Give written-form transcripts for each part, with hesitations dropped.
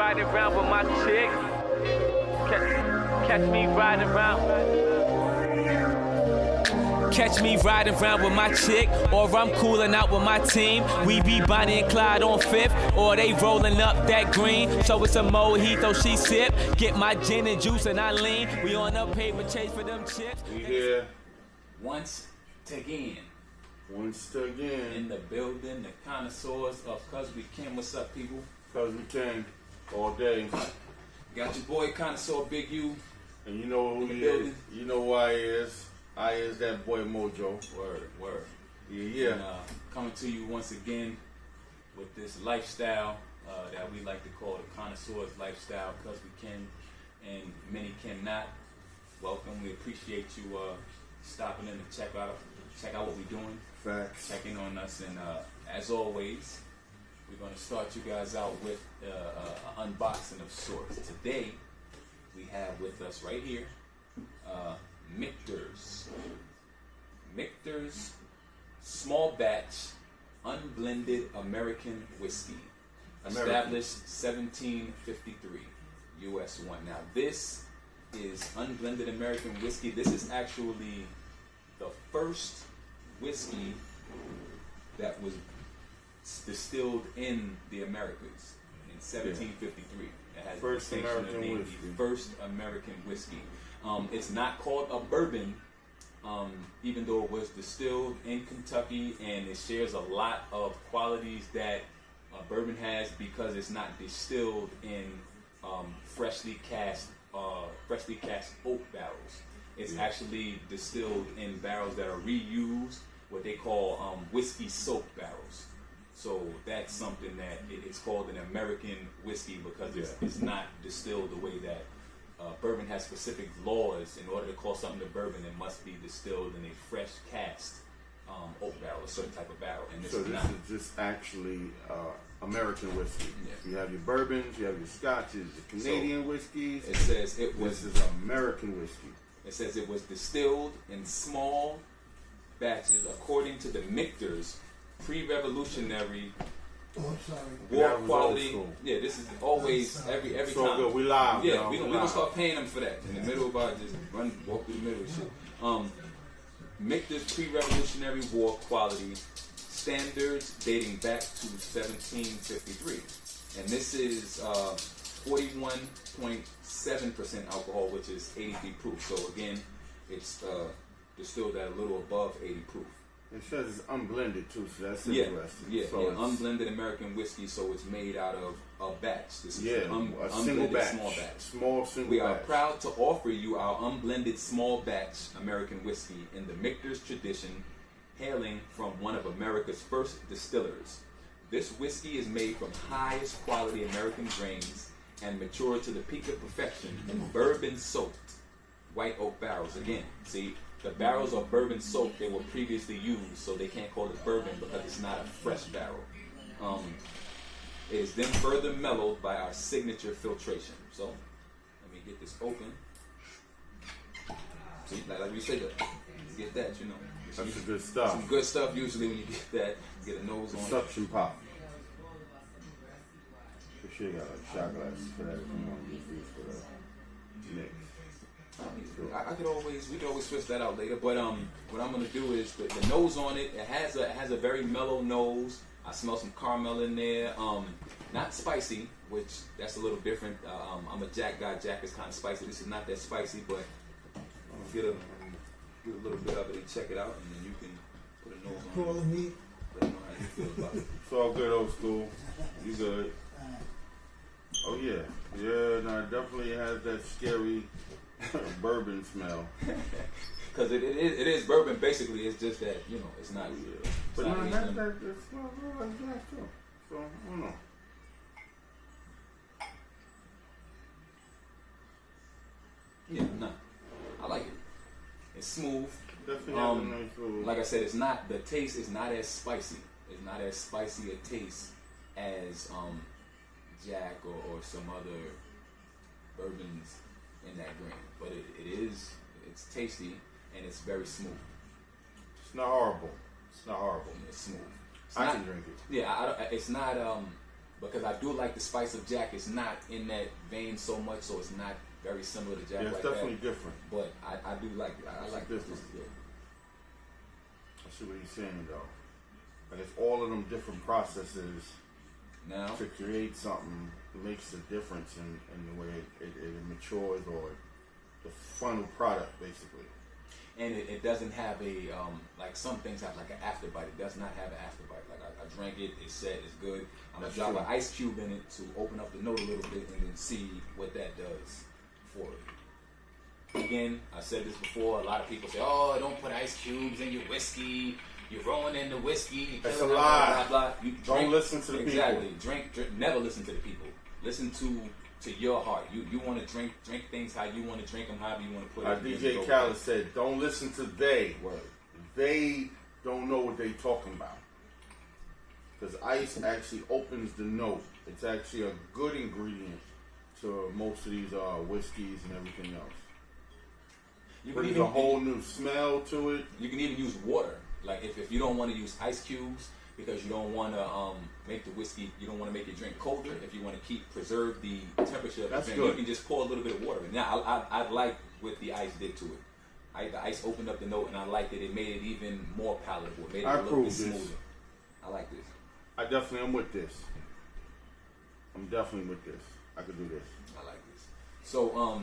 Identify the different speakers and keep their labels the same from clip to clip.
Speaker 1: riding around with my chick. Catch me riding around. Catch me riding around with my chick, or I'm cooling out with my team. We be Bonnie and Clyde on 5th, or they rolling up that green. So it's a mojito she sip. Get my gin and juice and I lean. We on a paper chase for them chips.
Speaker 2: We here
Speaker 3: Once again.
Speaker 2: In
Speaker 3: the building, the connoisseurs of CuzWeKin's. What's up, people?
Speaker 2: CuzWeKin's all day.
Speaker 3: Got your boy Connoisseur Big U.
Speaker 2: And you know who he is. You know who I is. I is that boy Mojo.
Speaker 3: Word.
Speaker 2: Yeah.
Speaker 3: And, coming to you once again with this lifestyle that we like to call the connoisseur's lifestyle, because we can and many cannot. Welcome. We appreciate you stopping in to check out what we're doing.
Speaker 2: Facts.
Speaker 3: Checking on us, and as always, we're going to start you guys out with an unboxing of sorts. Today, we have with us right here Michters small batch unblended American whiskey, established 1753, US 1. Now this is unblended American whiskey. This is actually the first whiskey that was distilled in the Americas in 1753. It has
Speaker 2: First
Speaker 3: the distinction
Speaker 2: American
Speaker 3: of being
Speaker 2: whiskey.
Speaker 3: the first American whiskey. It's not called a bourbon, even though it was distilled in Kentucky, and it shares a lot of qualities that bourbon has because it's not distilled in freshly cast oak barrels. It's actually distilled in barrels that are reused, what they call whiskey soak barrels. So that's something that it's called an American whiskey because it's not distilled the way that bourbon has specific laws. In order to call something a bourbon, it must be distilled in a fresh cast oak barrel, a certain type of barrel. And this is
Speaker 2: just actually American whiskey.
Speaker 3: Yeah.
Speaker 2: You have your bourbons, you have your scotches, your Canadian whiskeys.
Speaker 3: It says
Speaker 2: This is American whiskey.
Speaker 3: It says it was distilled in small batches according to the Michters pre-revolutionary war quality. Yeah, this is always every
Speaker 2: so
Speaker 3: time.
Speaker 2: Good. We live.
Speaker 3: Yeah,
Speaker 2: y'all.
Speaker 3: we don't start paying them for that in the middle of our just walk through the middle of shit. Michters pre-revolutionary war quality standards dating back to 1753, and this is 41.7% alcohol, which is 83 proof. So again, it's distilled at a little above 80 proof.
Speaker 2: It says it's unblended too, so that's interesting.
Speaker 3: Yeah, unblended American whiskey, so it's made out of a batch. This is
Speaker 2: a single batch. Small single
Speaker 3: We
Speaker 2: batch.
Speaker 3: are proud to offer you our unblended small batch American whiskey in the Michters tradition, hailing from one of America's first distillers. This whiskey is made from highest quality American grains and matured to the peak of perfection in bourbon-soaked white oak barrels. Again, see, the barrels are bourbon soaked. They were previously used, so they can't call it bourbon because it's not a fresh barrel. It is then further mellowed by our signature filtration. So let me get this open. See, like we said, you get that, you know.
Speaker 2: That's some good stuff.
Speaker 3: Some good stuff usually when you get that. You get a nose on it.
Speaker 2: Suction pop. For sure, you got like shot glasses for that. If you want to use these for the mix.
Speaker 3: We could always switch that out later. But what I'm gonna do is the nose on it. It has a very mellow nose. I smell some caramel in there. Not spicy, which that's a little different. I'm a Jack guy. Jack is kind of spicy. This is not that spicy, but get a little bit of it and check it out, and then you can put a nose on it.
Speaker 4: Calling me.
Speaker 3: Let me know how you feel about it.
Speaker 2: It's all good, old school. You good? Oh yeah, no, it definitely has that scary bourbon smell.
Speaker 3: Because it is bourbon basically. It's just that it's not.
Speaker 2: But no, it smells like Jack too. So I don't know.
Speaker 3: Yeah, no, I like it. It's smooth.
Speaker 2: Definitely has a nice little.
Speaker 3: Like I said, the taste is not as spicy. It's not as spicy a taste as Jack or some other bourbons in that grain. But it's tasty and it's very smooth.
Speaker 2: It's not horrible. It's not horrible.
Speaker 3: It's smooth.
Speaker 2: I can drink it.
Speaker 3: Yeah, it's not because I do like the spice of Jack. It's not in that vein so much, so it's not very similar to Jack.
Speaker 2: Yeah, it's
Speaker 3: like
Speaker 2: definitely
Speaker 3: that.
Speaker 2: different.
Speaker 3: But I do like it. I like this. This is good.
Speaker 2: I see what he's saying though. But it's all of them different processes
Speaker 3: Now,
Speaker 2: to create something that makes a difference in the way it matures or the final product, basically.
Speaker 3: and it doesn't have a like some things have like an afterbite. It does not have an afterbite. Like I drank it, it's set, it's good. I'm gonna drop an ice cube in it to open up the note a little bit and then see what that does for it. Again, I said this before. A lot of people say, "Oh, don't put ice cubes in your whiskey. You're rolling the whiskey."
Speaker 2: That's a lie.
Speaker 3: Blah, blah. You
Speaker 2: Don't listen to the people.
Speaker 3: Exactly. Drink. Never listen to the people. Listen to your heart. You want to drink things how you want to drink them, however you want to put it.
Speaker 2: DJ Khaled said, "Don't listen to they.
Speaker 3: Word.
Speaker 2: They don't know what they talking about." Because ice actually opens the note. It's actually a good ingredient to most of these whiskeys and everything else.
Speaker 3: You can
Speaker 2: Brings
Speaker 3: even
Speaker 2: a whole new smell to it.
Speaker 3: You can even use water. Like if you don't want to use ice cubes because you don't want to make the whiskey, you don't want to make your drink colder. If you want to preserve the temperature of the drink, you can just pour a little bit of water. Now I like what the ice did to it. The ice opened up the note, and I liked it. It made it even more palatable. It made it a little bit smoother. I like this.
Speaker 2: I definitely am with this. I'm definitely with this. I could do this.
Speaker 3: I like this. So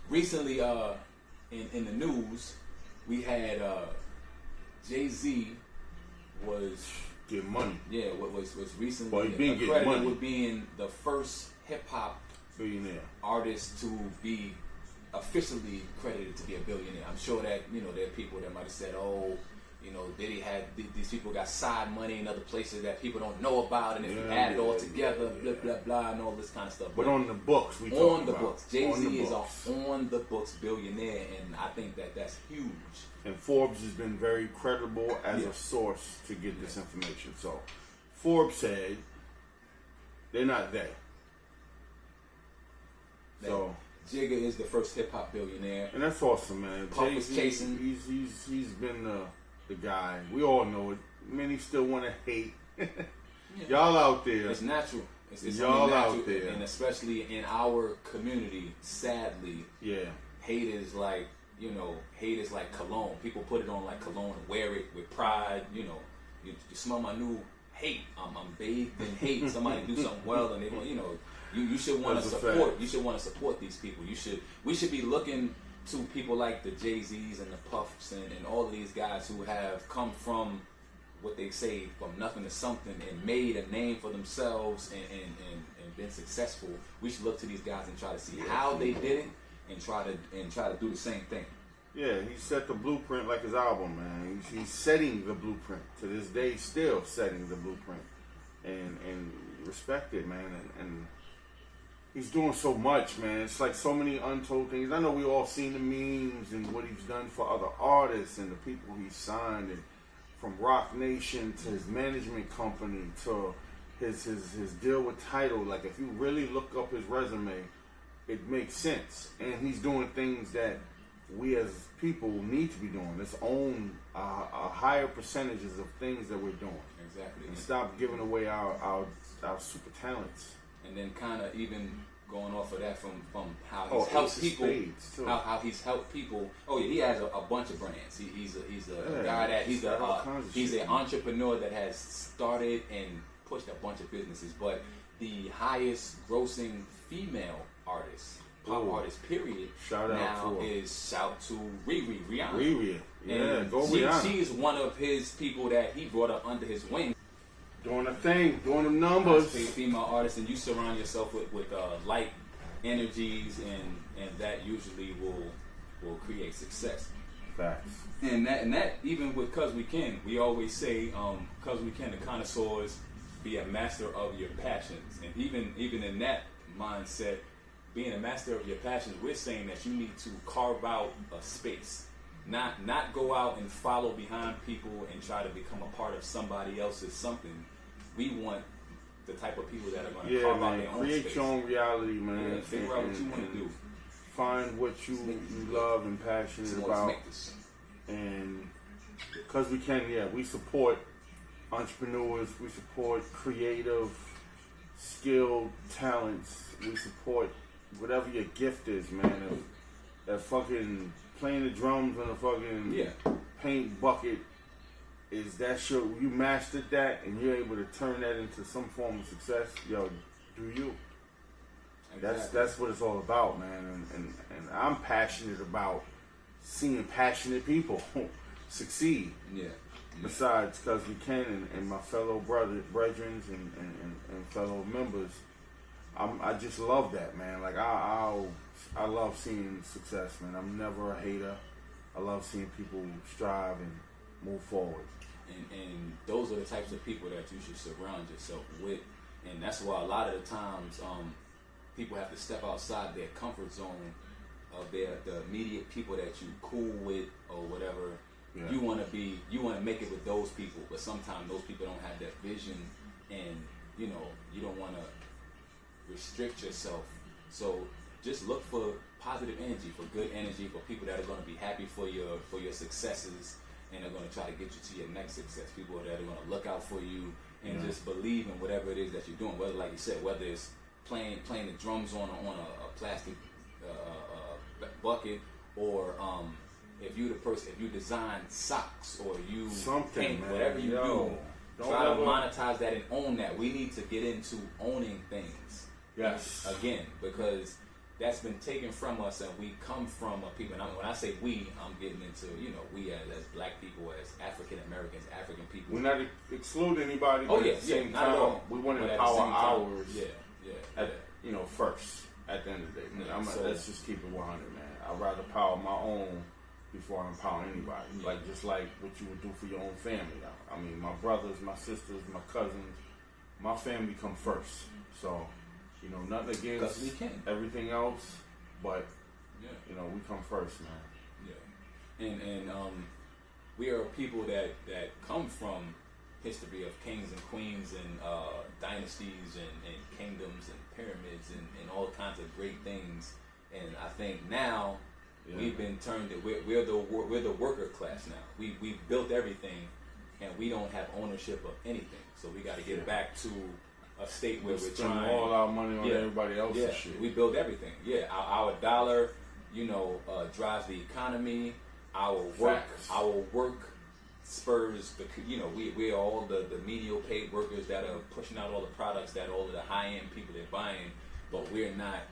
Speaker 3: recently in the news, we had Jay-Z was
Speaker 2: get money.
Speaker 3: Yeah, was recently
Speaker 2: Well, he been getting
Speaker 3: accredited
Speaker 2: money.
Speaker 3: with being the first hip hop
Speaker 2: Billionaire.
Speaker 3: artist to be officially credited to be a billionaire. I'm sure that there are people that might have said, "Oh, Diddy had these people got side money in other places that people don't know about, and if you add it all together, blah blah blah, and all this kind of stuff."
Speaker 2: But on the books, we
Speaker 3: on the
Speaker 2: about.
Speaker 3: books, Jay-Z is
Speaker 2: books.
Speaker 3: on the books billionaire, and I think that's huge.
Speaker 2: And Forbes has been very credible as a source to get this information. So Forbes said they're not there. So
Speaker 3: Jigga is the first hip hop billionaire,
Speaker 2: and that's awesome, man.
Speaker 3: Puff was chasing.
Speaker 2: He's been the guy. We all know it. Many still want to hate. Y'all out there.
Speaker 3: It's natural. It's
Speaker 2: y'all
Speaker 3: only natural,
Speaker 2: out there,
Speaker 3: and especially in our community, sadly, hate is like cologne. People put it on like cologne and wear it with pride. You smell my new hate. I'm bathed in hate. Somebody do something well, and they want you should want to support. You should want to support these people. We should be looking to people like the Jay-Z's and the Puffs and all of these guys who have come from what they say from nothing to something and made a name for themselves and been successful. We should look to these guys and try to see how they did it and try to do the same thing.
Speaker 2: Yeah, he set the blueprint like his album, man. He's setting the blueprint to this day, still setting the blueprint, and respect it, man. And he's doing so much, man. It's like so many untold things. I know we all seen the memes and what he's done for other artists and the people he's signed, and from Rock Nation to his management company to his deal with Tidal. Like, if you really look up his resume, it makes sense. And he's doing things that we as people need to be doing. Let's own a higher percentages of things that we're doing.
Speaker 3: Exactly.
Speaker 2: And stop giving away our super talents.
Speaker 3: And then kind of even going off of that from how he's helped people, how he's helped people. Oh yeah, he has a bunch of brands. He's a guy that he's an entrepreneur that has started and pushed a bunch of businesses. But the highest grossing female artist, pop artist, period, shout to Rihanna.
Speaker 2: Rihanna, yeah,
Speaker 3: and
Speaker 2: go Rihanna.
Speaker 3: She's one of his people that he brought up under his wing.
Speaker 2: Doing a thing, doing them numbers.
Speaker 3: Female artists, and you surround yourself with light energies, and that usually will create success.
Speaker 2: Facts.
Speaker 3: And that even with CuzWeKin, we always say, CuzWeKin, the connoisseurs, be a master of your passions. And even in that mindset, being a master of your passions, we're saying that you need to carve out a space. Not go out and follow behind people and try to become a part of somebody else's something. We want the type of people that are going to carve out their own space.
Speaker 2: Create your own reality, man.
Speaker 3: Yeah, figure out what you want to do.
Speaker 2: Find what you love and passionate about. And CuzWeKin, we support entrepreneurs. We support creative skilled talents. We support whatever your gift is, man. If that fucking playing the drums on a fucking paint bucket is that shit, you mastered that and you're able to turn that into some form of success, yo, do you. Exactly. That's what it's all about, man. And I'm passionate about seeing passionate people succeed. Yeah. Besides CuzWeKin and my fellow brethren and fellow members, I just love that, man. Like I love seeing success, man. I'm never a hater. I love seeing people strive and move forward.
Speaker 3: And those are the types of people that you should surround yourself with. And that's why a lot of the times people have to step outside their comfort zone of the immediate people that you cool with or whatever. Yeah. You want to make it with those people, but sometimes those people don't have that vision, and you don't want to restrict yourself. So just look for positive energy, for good energy, for people that are going to be happy for your successes, and are going to try to get you to your next success. People that are going to look out for you and just believe in whatever it is that you're doing. Whether, like you said, whether it's playing the drums on a plastic bucket, or if you the person, if you design socks or you paint, whatever you do, try to monetize that and own that. We need to get into owning things.
Speaker 2: Yes.
Speaker 3: Again, because that's been taken from us, and we come from a people. And when I say we, I'm getting into we as black people, as African Americans, African people.
Speaker 2: We're not excluding anybody.
Speaker 3: Oh
Speaker 2: but
Speaker 3: yeah,
Speaker 2: at the same
Speaker 3: not
Speaker 2: time,
Speaker 3: at all.
Speaker 2: We want to empower ours. First. At the end of the day, let's just keep it 100, man. I'd rather power my own before I empower anybody. Yeah. Just like what you would do for your own family. I mean, my brothers, my sisters, my cousins, my family come first. So, nothing against everything else, but we come first, man.
Speaker 3: Yeah. And we are people that come from history of kings and queens and dynasties and kingdoms and pyramids and all kinds of great things. And I think now we've been turned. We're the worker class now. We built everything, and we don't have ownership of anything. So we got to get back to a state where we're trying
Speaker 2: all our money on everybody else's shit.
Speaker 3: We build everything. Yeah, our dollar, drives the economy. Our work spurs the. We're all the medial paid workers that are pushing out all the products that all of the high end people are buying, but we're not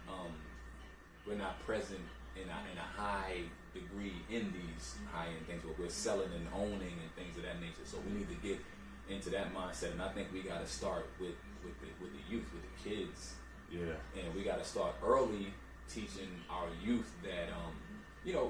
Speaker 3: present in a high degree in these high end things where we're selling and owning and things of that nature. So we need to get into that mindset, and I think we got to start with the youth, with the kids.
Speaker 2: Yeah.
Speaker 3: And we got to start early teaching our youth that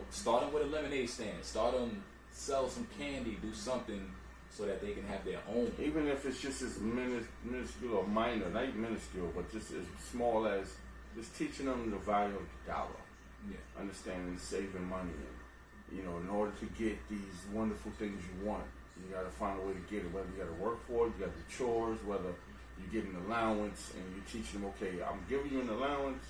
Speaker 3: start them with a lemonade stand, start them sell some candy, do something so that they can have their own.
Speaker 2: Even if it's just as minuscule or minor, not even minuscule, but just as small as just teaching them the value of the dollar. Yeah. Understanding saving money, and in order to get these wonderful things you want, you got to find a way to get it. Whether you got to work for it, you got the chores, whether you get an allowance, and you teach them, okay, I'm giving you an allowance.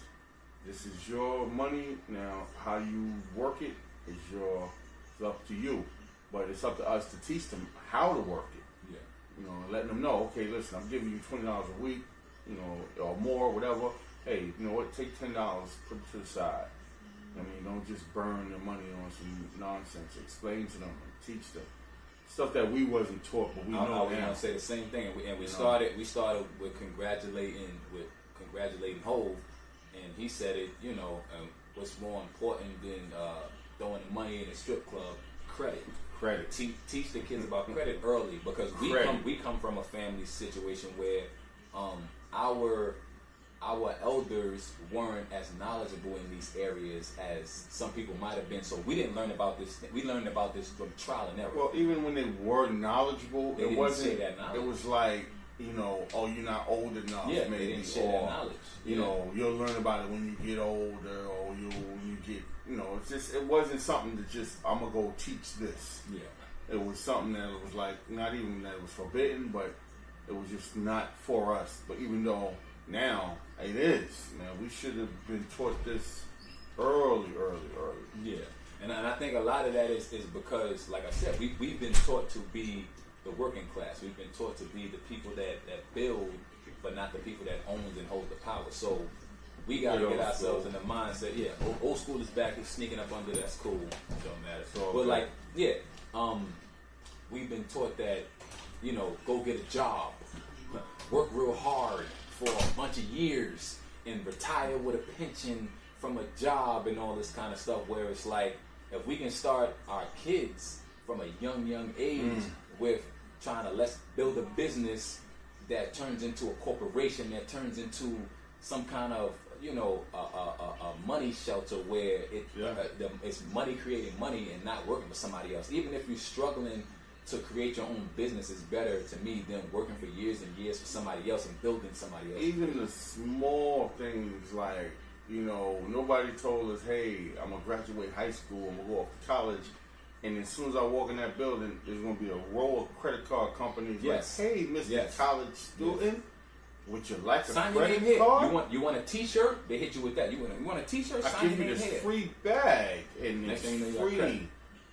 Speaker 2: This is your money. Now, how you work it is it's up to you. But it's up to us to teach them how to work it. Yeah. Letting them know, okay, listen, I'm giving you $20 a week, or more, whatever. Hey, you know what? Take $10, put it to the side. I mean, don't just burn the money on some nonsense. Explain to them and teach them stuff that we wasn't taught, but we know now.
Speaker 3: We're gonna say the same thing, and we started with congratulating Hov, and he said it. What's more important than throwing money in a strip club? Credit. Teach the kids about credit early, because we come from a family situation where our elders weren't as knowledgeable in these areas as some people might have been. So we didn't learn about this. We learned about this from trial and error.
Speaker 2: Well, even when they were knowledgeable,
Speaker 3: it wasn't. Say that knowledge.
Speaker 2: It was like, oh, you're not old enough.
Speaker 3: Yeah,
Speaker 2: maybe.
Speaker 3: They didn't share that knowledge.
Speaker 2: You'll learn about it when you get older, or when you get. It's just, it wasn't something to just, I'm gonna go teach this.
Speaker 3: Yeah.
Speaker 2: It was something that was like, not even that it was forbidden, but it was just not for us. But even though now it is, man, we should have been taught this early. Yeah.
Speaker 3: And I think a lot of that is because, like I said, we've been taught to be the working class. We've been taught to be the people that build, but not the people that owns and hold the power. So we got to get ourselves in the mindset. Yeah, old school is back. It's sneaking up under. That's cool. It don't matter.
Speaker 2: So,
Speaker 3: but like, yeah, we've been taught that, you know, go get a job, work real hard for a bunch of years, and retire with a pension from a job and all this kind of stuff. Where it's like, if we can start our kids from a young age with trying to let's build a business that turns into a corporation, that turns into some kind of, you know, a money shelter where it's money creating money and not working for somebody else. Even if you're struggling to create your own business, is better to me than working for years and years for somebody else and building somebody else.
Speaker 2: Even the small things like, you know, nobody told us, hey, I'm going to graduate high school, I'm going to go off to college, and as soon as I walk in that building, there's going to be a row of credit card companies like, hey, Mr. College student, would you like
Speaker 3: sign
Speaker 2: a
Speaker 3: your
Speaker 2: credit
Speaker 3: name
Speaker 2: card?
Speaker 3: Here. You want a T-shirt? They hit you with that. You want a T-shirt?
Speaker 2: I
Speaker 3: Sign
Speaker 2: give
Speaker 3: your
Speaker 2: you
Speaker 3: name
Speaker 2: this
Speaker 3: here.
Speaker 2: free bag, and
Speaker 3: Next
Speaker 2: it's
Speaker 3: thing you know, you got
Speaker 2: free,
Speaker 3: credit.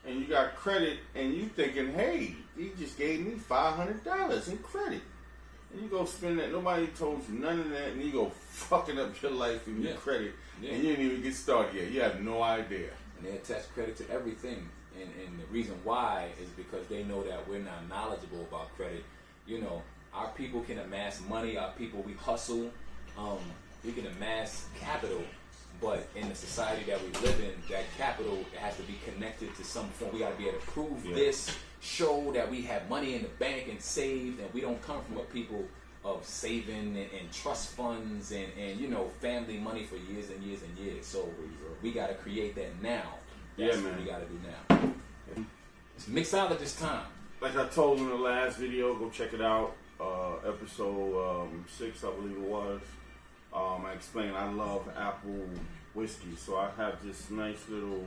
Speaker 2: and you got credit, and you thinking, hey, he just gave me $500 in credit. And you go spend that. Nobody told you none of that, and you go fucking up your life and your credit, and you didn't even get started yet. You have no idea.
Speaker 3: And they attach credit to everything. And the reason why is because they know that we're not knowledgeable about credit. You know, our people can amass money. Our people, we hustle. We can amass capital. But in the society that we live in, that capital has to be connected to some form. We got to be able to prove this, show that we have money in the bank and saved, and we don't come from a people of saving and trust funds and you know, family money for years and years and years. So we got to create that now. That's what we got to do now. It's mixologist time.
Speaker 2: Like I told in the last video, go check it out. Episode 6, I believe it was. I explained I love apple whiskey, so I have this nice little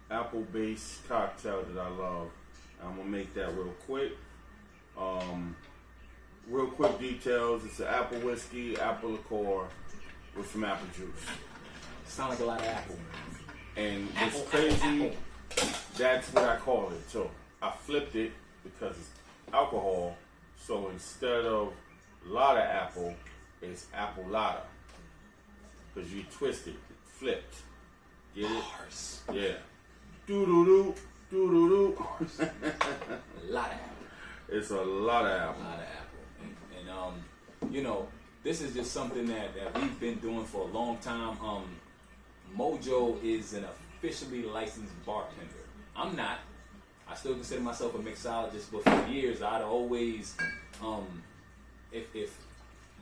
Speaker 2: apple-based cocktail that I love. I'm gonna make that real quick. Real quick details: it's an apple whiskey, apple liqueur with some apple juice.
Speaker 3: Sound like a lot of apple.
Speaker 2: And it's crazy. That's what I call it. So I flipped it because it's alcohol. So instead of lot of apple, it's apple lotta. Because you twist it, flipped. Get it?
Speaker 3: Bars.
Speaker 2: Yeah. Doo-doo-doo, doo-doo-doo.
Speaker 3: A lot of apple.
Speaker 2: It's a lot of apple.
Speaker 3: A lot of apple. And you know, this is just something that we've been doing for a long time. Mojo is an officially licensed bartender. I'm not. I still consider myself a mixologist, but for years I'd always, if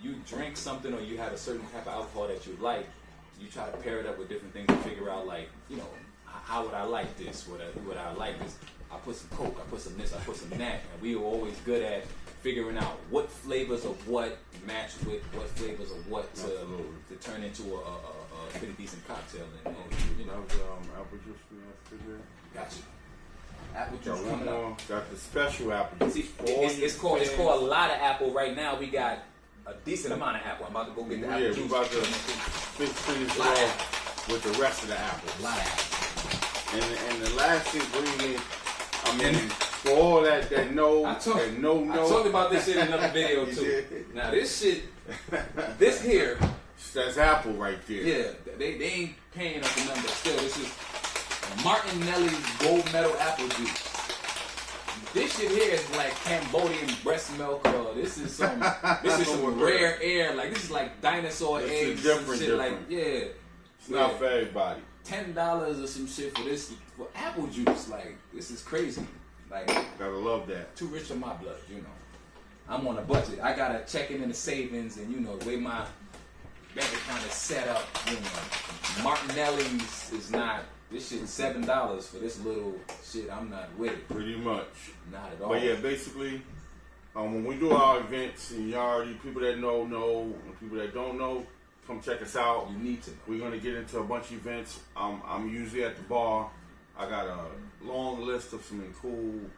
Speaker 3: you drink something or you have a certain type of alcohol that you like, you try to pair it up with different things to figure out, like, you know, how would I like this? Would I like this? I put some Coke, I put some this, I put some that, and we were always good at figuring out what flavors of what match with what flavors of what to turn into a pretty decent cocktail. And you know,
Speaker 2: apple juice we have to figure.
Speaker 3: Gotcha. Apple
Speaker 2: Got
Speaker 3: juice
Speaker 2: one
Speaker 3: coming
Speaker 2: more.
Speaker 3: up.
Speaker 2: Got the special apple juice.
Speaker 3: See, it's called a lot of apple right now. We got a decent amount of apple. I'm about to go get the apple juice.
Speaker 2: Yeah, we about to finish it off with the rest of the apples.
Speaker 3: A lot of apple.
Speaker 2: And the last ingredient, I mean, for all that no.
Speaker 3: I talked about this shit in another video too. Now this shit, this here,
Speaker 2: that's apple right there.
Speaker 3: yeah, they ain't paying us the number. Still, this is Martinelli's gold medal apple juice. This shit here is like Cambodian breast milk. This is some rare air. Like this is like dinosaur eggs.
Speaker 2: Different.
Speaker 3: Like
Speaker 2: it's not for everybody.
Speaker 3: $10 or some shit for apple juice. Like this is crazy. Like
Speaker 2: Gotta love that.
Speaker 3: too rich for my blood, you know. I'm on a budget. I gotta check in the savings and, you know, the way my bank account is set up, you know. Martinelli's is not. This shit is $7 for this little shit. I'm not with it.
Speaker 2: Pretty much.
Speaker 3: Not at all.
Speaker 2: But yeah, basically, when we do our events, and you already, people that know, and people that don't know, come check us out.
Speaker 3: You need to know.
Speaker 2: We're gonna get into a bunch of events. I'm usually at the bar. I got a long list of some cool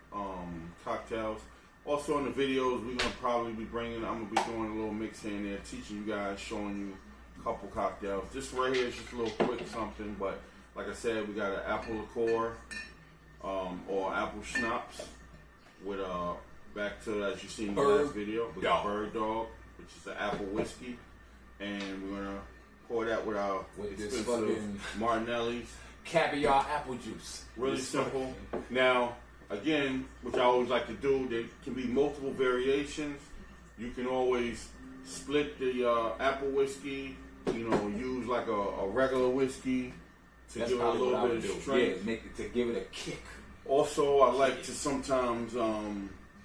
Speaker 2: cocktails. Also in the videos, we're gonna probably be bringing. I'm gonna be doing a little mix here and there, teaching you guys, showing you a couple cocktails. This right here is just a little quick something, but like I said, we got an apple liqueur or apple schnapps with back to, as you seen in the
Speaker 3: Bird
Speaker 2: last video, we
Speaker 3: Dog.
Speaker 2: got Bird Dog, which is an apple whiskey. And we're going to pour that with our
Speaker 3: With this
Speaker 2: expensive
Speaker 3: fucking
Speaker 2: Martinelli's.
Speaker 3: caviar apple juice.
Speaker 2: Really
Speaker 3: This
Speaker 2: simple.
Speaker 3: fucking-
Speaker 2: Now, again, which I always like to do, there can be multiple variations. You can always split the apple whiskey, use like a regular whiskey to
Speaker 3: That's
Speaker 2: give it a
Speaker 3: probably what I
Speaker 2: little
Speaker 3: would
Speaker 2: bit
Speaker 3: do.
Speaker 2: of strength.
Speaker 3: Yeah, make it to give it a kick.
Speaker 2: Also, I like to sometimes,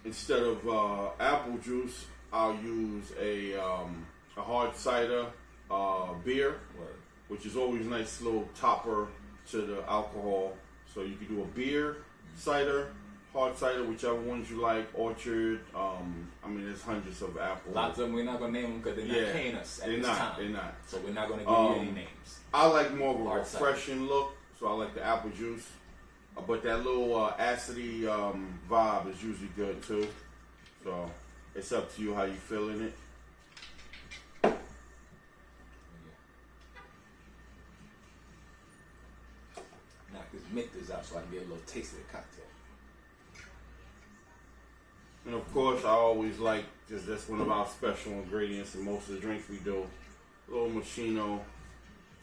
Speaker 2: instead of apple juice, I'll use a hard cider beer,
Speaker 3: Word.
Speaker 2: which is always a nice little topper to the alcohol. So you can do a beer, cider, hard cider, whichever ones you like, orchard. There's hundreds of apples.
Speaker 3: Lots of them, we're not going to name them because they're not paying us at
Speaker 2: they're
Speaker 3: this
Speaker 2: not,
Speaker 3: time.
Speaker 2: They're not.
Speaker 3: So we're not going to give you any names.
Speaker 2: I like more of a
Speaker 3: Hard cider.
Speaker 2: refreshing look, so I like the apple juice. But that little acidy vibe is usually good too. So it's up to you how you feeling it.
Speaker 3: Knock this Michters out so I can get a little taste of the cocktail.
Speaker 2: And of course, I always like, because that's one of our special ingredients in most of the drinks we do, a little machino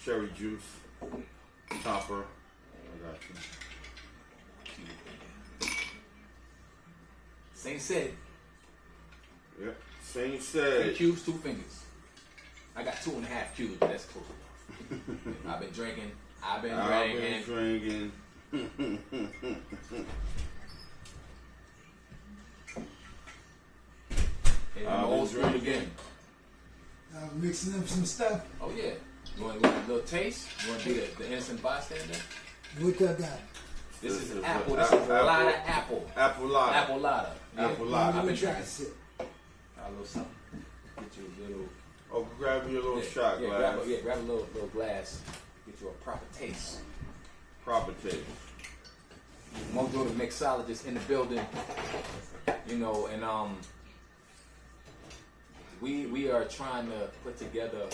Speaker 2: cherry juice topper. I got you.
Speaker 3: Same said.
Speaker 2: Yep. Same
Speaker 3: 3
Speaker 2: said.
Speaker 3: cubes, 2 fingers. I got 2.5 cubes, but that's close enough. I've been drinking. I've been drinking. Hey, I'm old school again.
Speaker 4: Mixing up some stuff.
Speaker 3: Oh yeah. You want a little taste? You want to be the innocent bystander?
Speaker 4: What y'all got?
Speaker 3: This is
Speaker 2: is
Speaker 3: apple.
Speaker 2: a
Speaker 3: This is a
Speaker 2: apple-
Speaker 3: lot of apple.
Speaker 2: Apple lada.
Speaker 3: Apple lada. Yeah.
Speaker 2: Apple lada.
Speaker 3: I've been
Speaker 4: Let me try
Speaker 3: drinking.
Speaker 4: a sip.
Speaker 3: A little something. Get you a little.
Speaker 2: Oh, grab you a little shot
Speaker 3: yeah,
Speaker 2: glass.
Speaker 3: grab a little glass. Get you a proper taste.
Speaker 2: Proper taste.
Speaker 3: Mojo the mixologist in the building. And we are trying to put together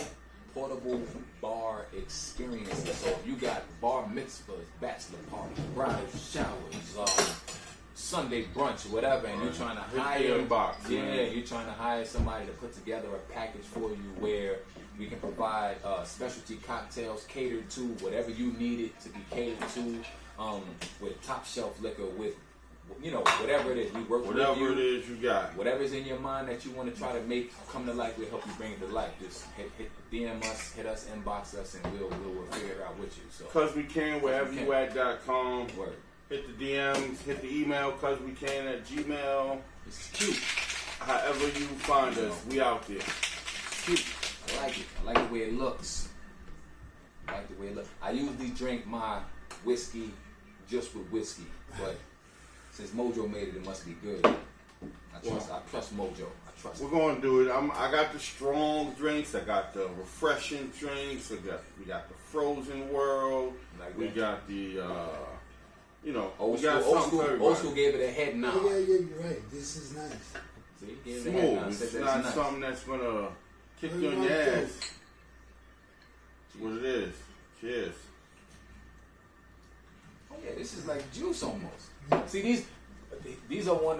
Speaker 3: portable bar experiences. So if you got bar mitzvahs, bachelor parties, bridal showers, Sunday brunch, whatever, and you're trying to
Speaker 2: Hit the
Speaker 3: hire,
Speaker 2: inbox, man.
Speaker 3: you're trying to hire somebody to put together a package for you where we can provide specialty cocktails catered to whatever you need it to be catered to, with top shelf liquor, with whatever it is. We work with
Speaker 2: Whatever
Speaker 3: you.
Speaker 2: it is you got.
Speaker 3: Whatever's in your mind that you want to try to make come to life, we'll help you bring it to life. Just hit DM us, hit us, inbox us, and we'll figure it out with you. So
Speaker 2: CuzWeKin, wherever you at.com.
Speaker 3: word.
Speaker 2: Hit the DMs, hit the email, CuzWeKin@gmail.
Speaker 3: It's cute.
Speaker 2: However you find us, we out there.
Speaker 3: Cute. I like it. I like the way it looks. I usually drink my whiskey just with whiskey, but since Mojo made it, it must be good. I trust Mojo. I trust
Speaker 2: We're
Speaker 3: him.
Speaker 2: gonna do it. I got the strong drinks. I got the refreshing drinks. We got the frozen world.
Speaker 3: Like
Speaker 2: We
Speaker 3: that.
Speaker 2: got the
Speaker 3: Old
Speaker 2: we got
Speaker 3: school,
Speaker 2: something for everybody.
Speaker 3: old school gave it a head nod.
Speaker 4: Yeah, you're right. This is nice.
Speaker 3: See, gave it a head
Speaker 2: Smooth.
Speaker 3: nod.
Speaker 2: It's
Speaker 3: Said
Speaker 2: not
Speaker 3: that's nice.
Speaker 2: something that's gonna kick
Speaker 4: Very
Speaker 2: you on your
Speaker 4: right there.
Speaker 2: ass. That's what it is. Cheers.
Speaker 3: Oh yeah, this is like juice almost. See these are more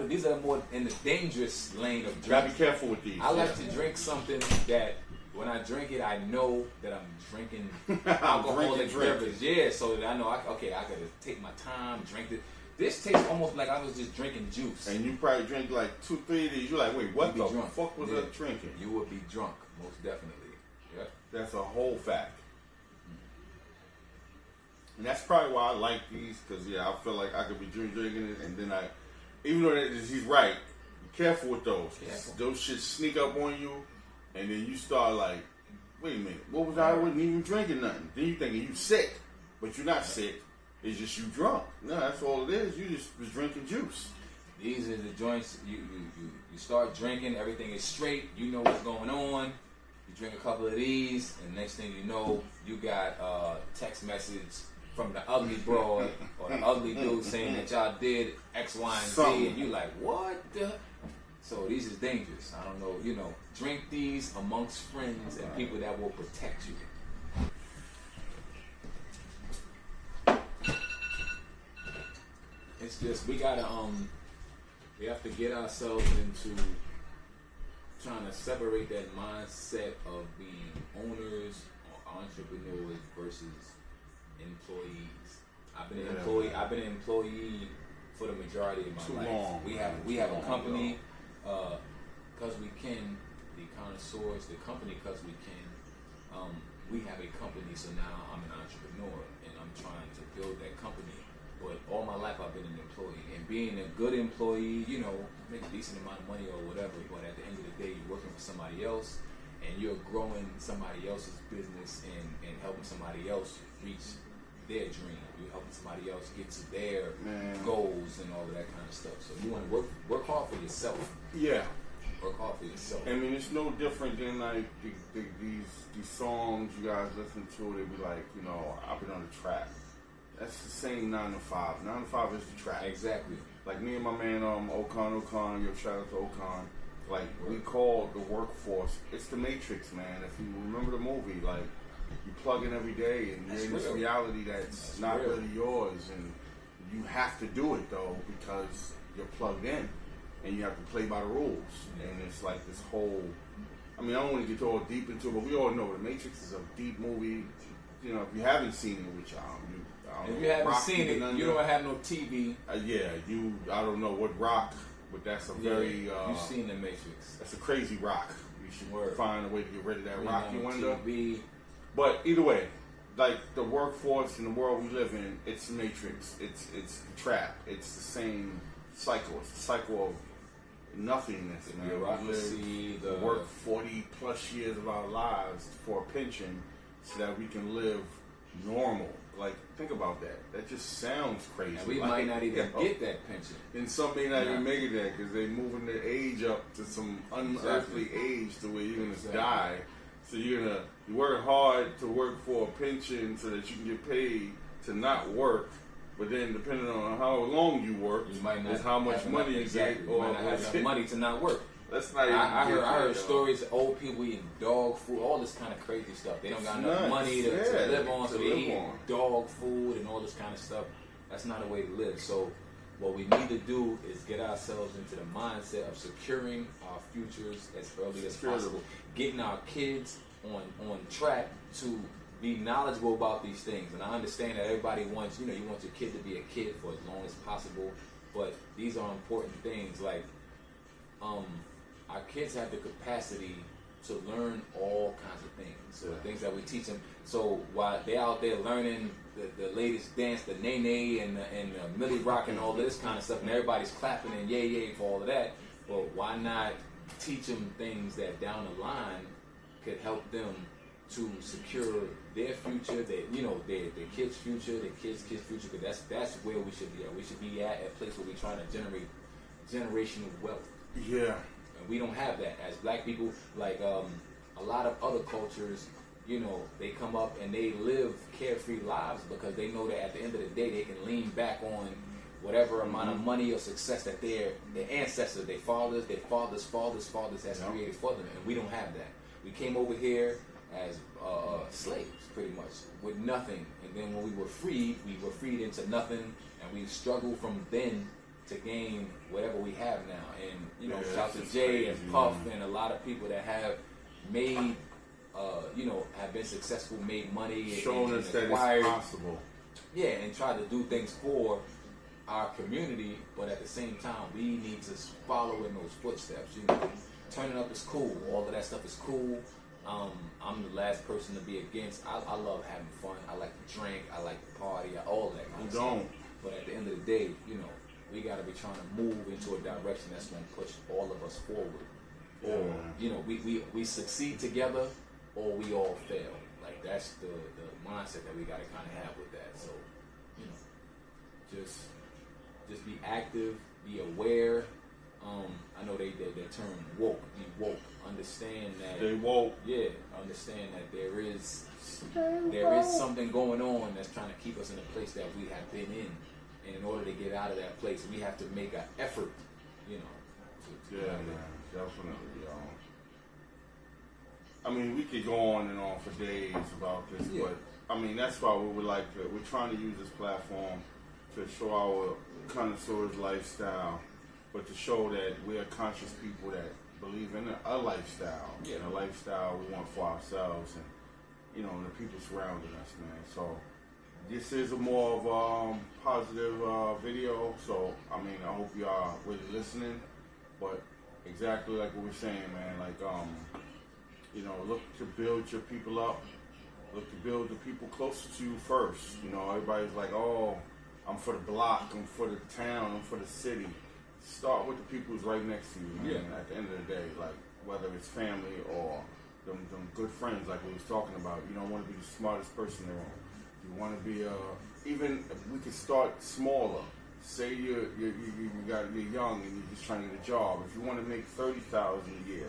Speaker 3: in the dangerous lane of
Speaker 2: You gotta be
Speaker 3: drinks.
Speaker 2: careful with these.
Speaker 3: I like to drink something that when I drink it, I know that I'm drinking alcoholic
Speaker 2: drinking.
Speaker 3: beverage. Yeah, so that I know I gotta take my time, drink it. This tastes almost like I was just drinking juice.
Speaker 2: And you probably drink like 2-3 of these. You're like, wait, what
Speaker 3: You'd
Speaker 2: the
Speaker 3: be drunk.
Speaker 2: fuck was
Speaker 3: Yeah.
Speaker 2: I drinking?
Speaker 3: You would be drunk, most definitely. Yeah.
Speaker 2: That's a whole fact. And that's probably why I like these, because I feel like I could be drinking it, and then even though he's right, be careful with those.
Speaker 3: Careful.
Speaker 2: Those shit sneak up on you, and then you start like, wait a minute, what was I wasn't even drinking nothing? Then you thinking you sick, but you're not sick. It's just you drunk. No, that's all it is. You just was drinking juice.
Speaker 3: These are the joints you start drinking, everything is straight, you know what's going on. You drink a couple of these, and next thing you know, you got a text message from the ugly broad or the ugly dude saying that y'all did X, Y, and Z,
Speaker 2: Something.
Speaker 3: and you like, what the? So these is dangerous. I don't know, drink these amongst friends and people that will protect you. It's just we gotta We have to get ourselves into trying to separate that mindset of being owners or entrepreneurs versus employees. I've been an employee. I've been an employee for the majority of my life.
Speaker 2: Long,
Speaker 3: we have a company, CuzWeKin, the Connoisseurs, the company CuzWeKin. We have a company, so now I'm an entrepreneur and I'm trying to build that company. But all my life I've been an employee, and being a good employee, you know, make a decent amount of money or whatever. But at the end of the day, you're working for somebody else, and you're growing somebody else's business and helping somebody else reach their dream. You're helping somebody else get to their goals and all of that kind of stuff. So you want to work hard for yourself.
Speaker 2: Yeah.
Speaker 3: Work hard for yourself.
Speaker 2: I mean, it's no different than like these songs you guys listen to. They be like, you know, I've been on the track. That's the same 9 to 5. 9 to 5 is the track.
Speaker 3: Exactly.
Speaker 2: Like me and my man Okan, yo, shout out to Okan. Like we call the workforce. It's the Matrix, man. If you remember the movie, like you plug in every day and you're in this reality that's not
Speaker 3: real.
Speaker 2: really yours, and you have to do it though because you're plugged in and you have to play by the rules. And it's like this whole. I mean, I don't want to get all deep into it, but we all know the Matrix is a deep movie. You know, if you haven't seen it, which
Speaker 3: if you haven't seen it, you don't have no TV.
Speaker 2: I don't know what rock, but that's a very.
Speaker 3: You've seen the Matrix.
Speaker 2: That's a crazy rock. You should find a way to get rid of that rocky window.
Speaker 3: TV.
Speaker 2: But either way, like the workforce in the world we live in, it's the Matrix. It's the trap. It's the same cycle. It's the cycle of nothingness, man.
Speaker 3: Bureaucracy,
Speaker 2: we work 40 plus years of our lives for a pension so that we can live normal. Like, think about that. That just sounds crazy.
Speaker 3: And we might not even get that pension.
Speaker 2: And some may not even make it there because they're moving their age up to some unearthly age to where you're going to die. So you're working hard to work for a pension so that you can get paid to not work. But then, depending on how long you work,
Speaker 3: you might not
Speaker 2: is how much money you get.
Speaker 3: You might not have enough money to not work.
Speaker 2: That's not even.
Speaker 3: I heard stories of old people eating dog food, all this kind of crazy stuff. They don't got enough money to live on, so they eat dog food and all this kind of stuff. That's not a way to live. So what we need to do is get ourselves into the mindset of securing our futures as early as possible, getting our kids on track to be knowledgeable about these things. And I understand that everybody wants, you want your kid to be a kid for as long as possible, but these are important things. Like, our kids have the capacity to learn all kinds of things. So the things that we teach them. So while they're out there learning the latest dance, the nene and the Millie Rock and all this kind of stuff, and everybody's clapping and yay for all of that, well, why not teach them things that down the line could help them to secure their future, their kids' future, their kids' future? Because that's where we should be at. We should be at a place where we're trying to generate generational wealth.
Speaker 2: Yeah.
Speaker 3: And we don't have that as black people. Like a lot of other cultures, they come up and they live carefree lives because they know that at the end of the day they can lean back on whatever amount of money or success that their ancestors, their fathers has created for them. And we don't have that. We came over here as slaves, pretty much, with nothing. And then when we were freed into nothing, and we struggled from then to gain whatever we have now. And shout to Jay and Puff and a lot of people that have made have been successful, made money,
Speaker 2: showing us that it's possible.
Speaker 3: Yeah, and try to do things for our community, but at the same time we need to follow in those footsteps. Turning up is cool, all of that stuff is cool. I'm the last person to be against. I love having fun. I like to drink. I like to party. All that kind of stuff. But at the end of the day, we got to be trying to move into a direction that's going to push all of us forward. Or, we succeed together or we all fail. Like, that's the mindset that we got to kind of have with that. So, just be active, be aware. I know they term woke, be woke. Understand that
Speaker 2: they woke.
Speaker 3: Yeah, understand that there is something going on that's trying to keep us in a place that we have been in. And in order to get out of that place, we have to make an effort,
Speaker 2: Yeah, man, definitely. I mean, we could go on and on for days about this, but I mean, that's why we would like we're trying to use this platform to show our connoisseurs lifestyle but to show that we're conscious people that believe in a lifestyle,
Speaker 3: Yeah.
Speaker 2: and a lifestyle we want for ourselves and, you know, the people surrounding us, man. So this is a more of a positive video. So, I mean, I hope y'all really listening. But exactly like what we're saying, man, like, you know, look to build your people up. Look to build the people closer to you first. You know, everybody's like, oh, I'm for the block, I'm for the town, I'm for the city. Start with the people who's right next to you, man.
Speaker 3: Yeah.
Speaker 2: At the end of the day, like, whether it's family or them good friends like we was talking about. You don't want to be the smartest person in the room. You want to be even we can start smaller. Say you're young and you're just trying to get a job. If you want to make $30,000 a year,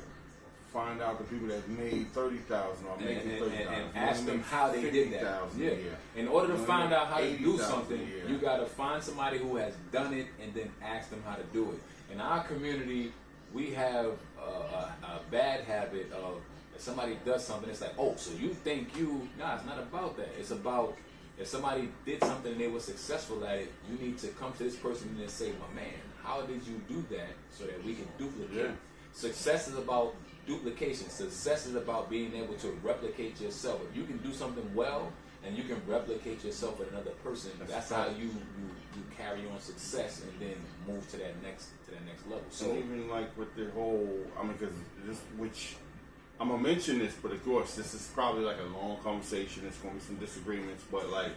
Speaker 2: find out the people that made $30,000 or making $30,000
Speaker 3: and ask them how they did that. Yeah. In order to find out how to do something, you got to find somebody who has done it and then ask them how to do it. In our community, we have a bad habit of if somebody does something, it's like, oh, so you think you... Nah, it's not about that. It's about if somebody did something and they were successful at it, you need to come to this person and say, my man, how did you do that so that we can duplicate?
Speaker 2: Yeah.
Speaker 3: Success is about duplication. Success is about being able to replicate yourself. If you can do something well and you can replicate yourself with another person, that's how you carry on success and then move to that next level. So
Speaker 2: and even like with the whole, I mean, because this, which I'm gonna mention this, but of course this is probably like a long conversation. There's gonna be some disagreements, but like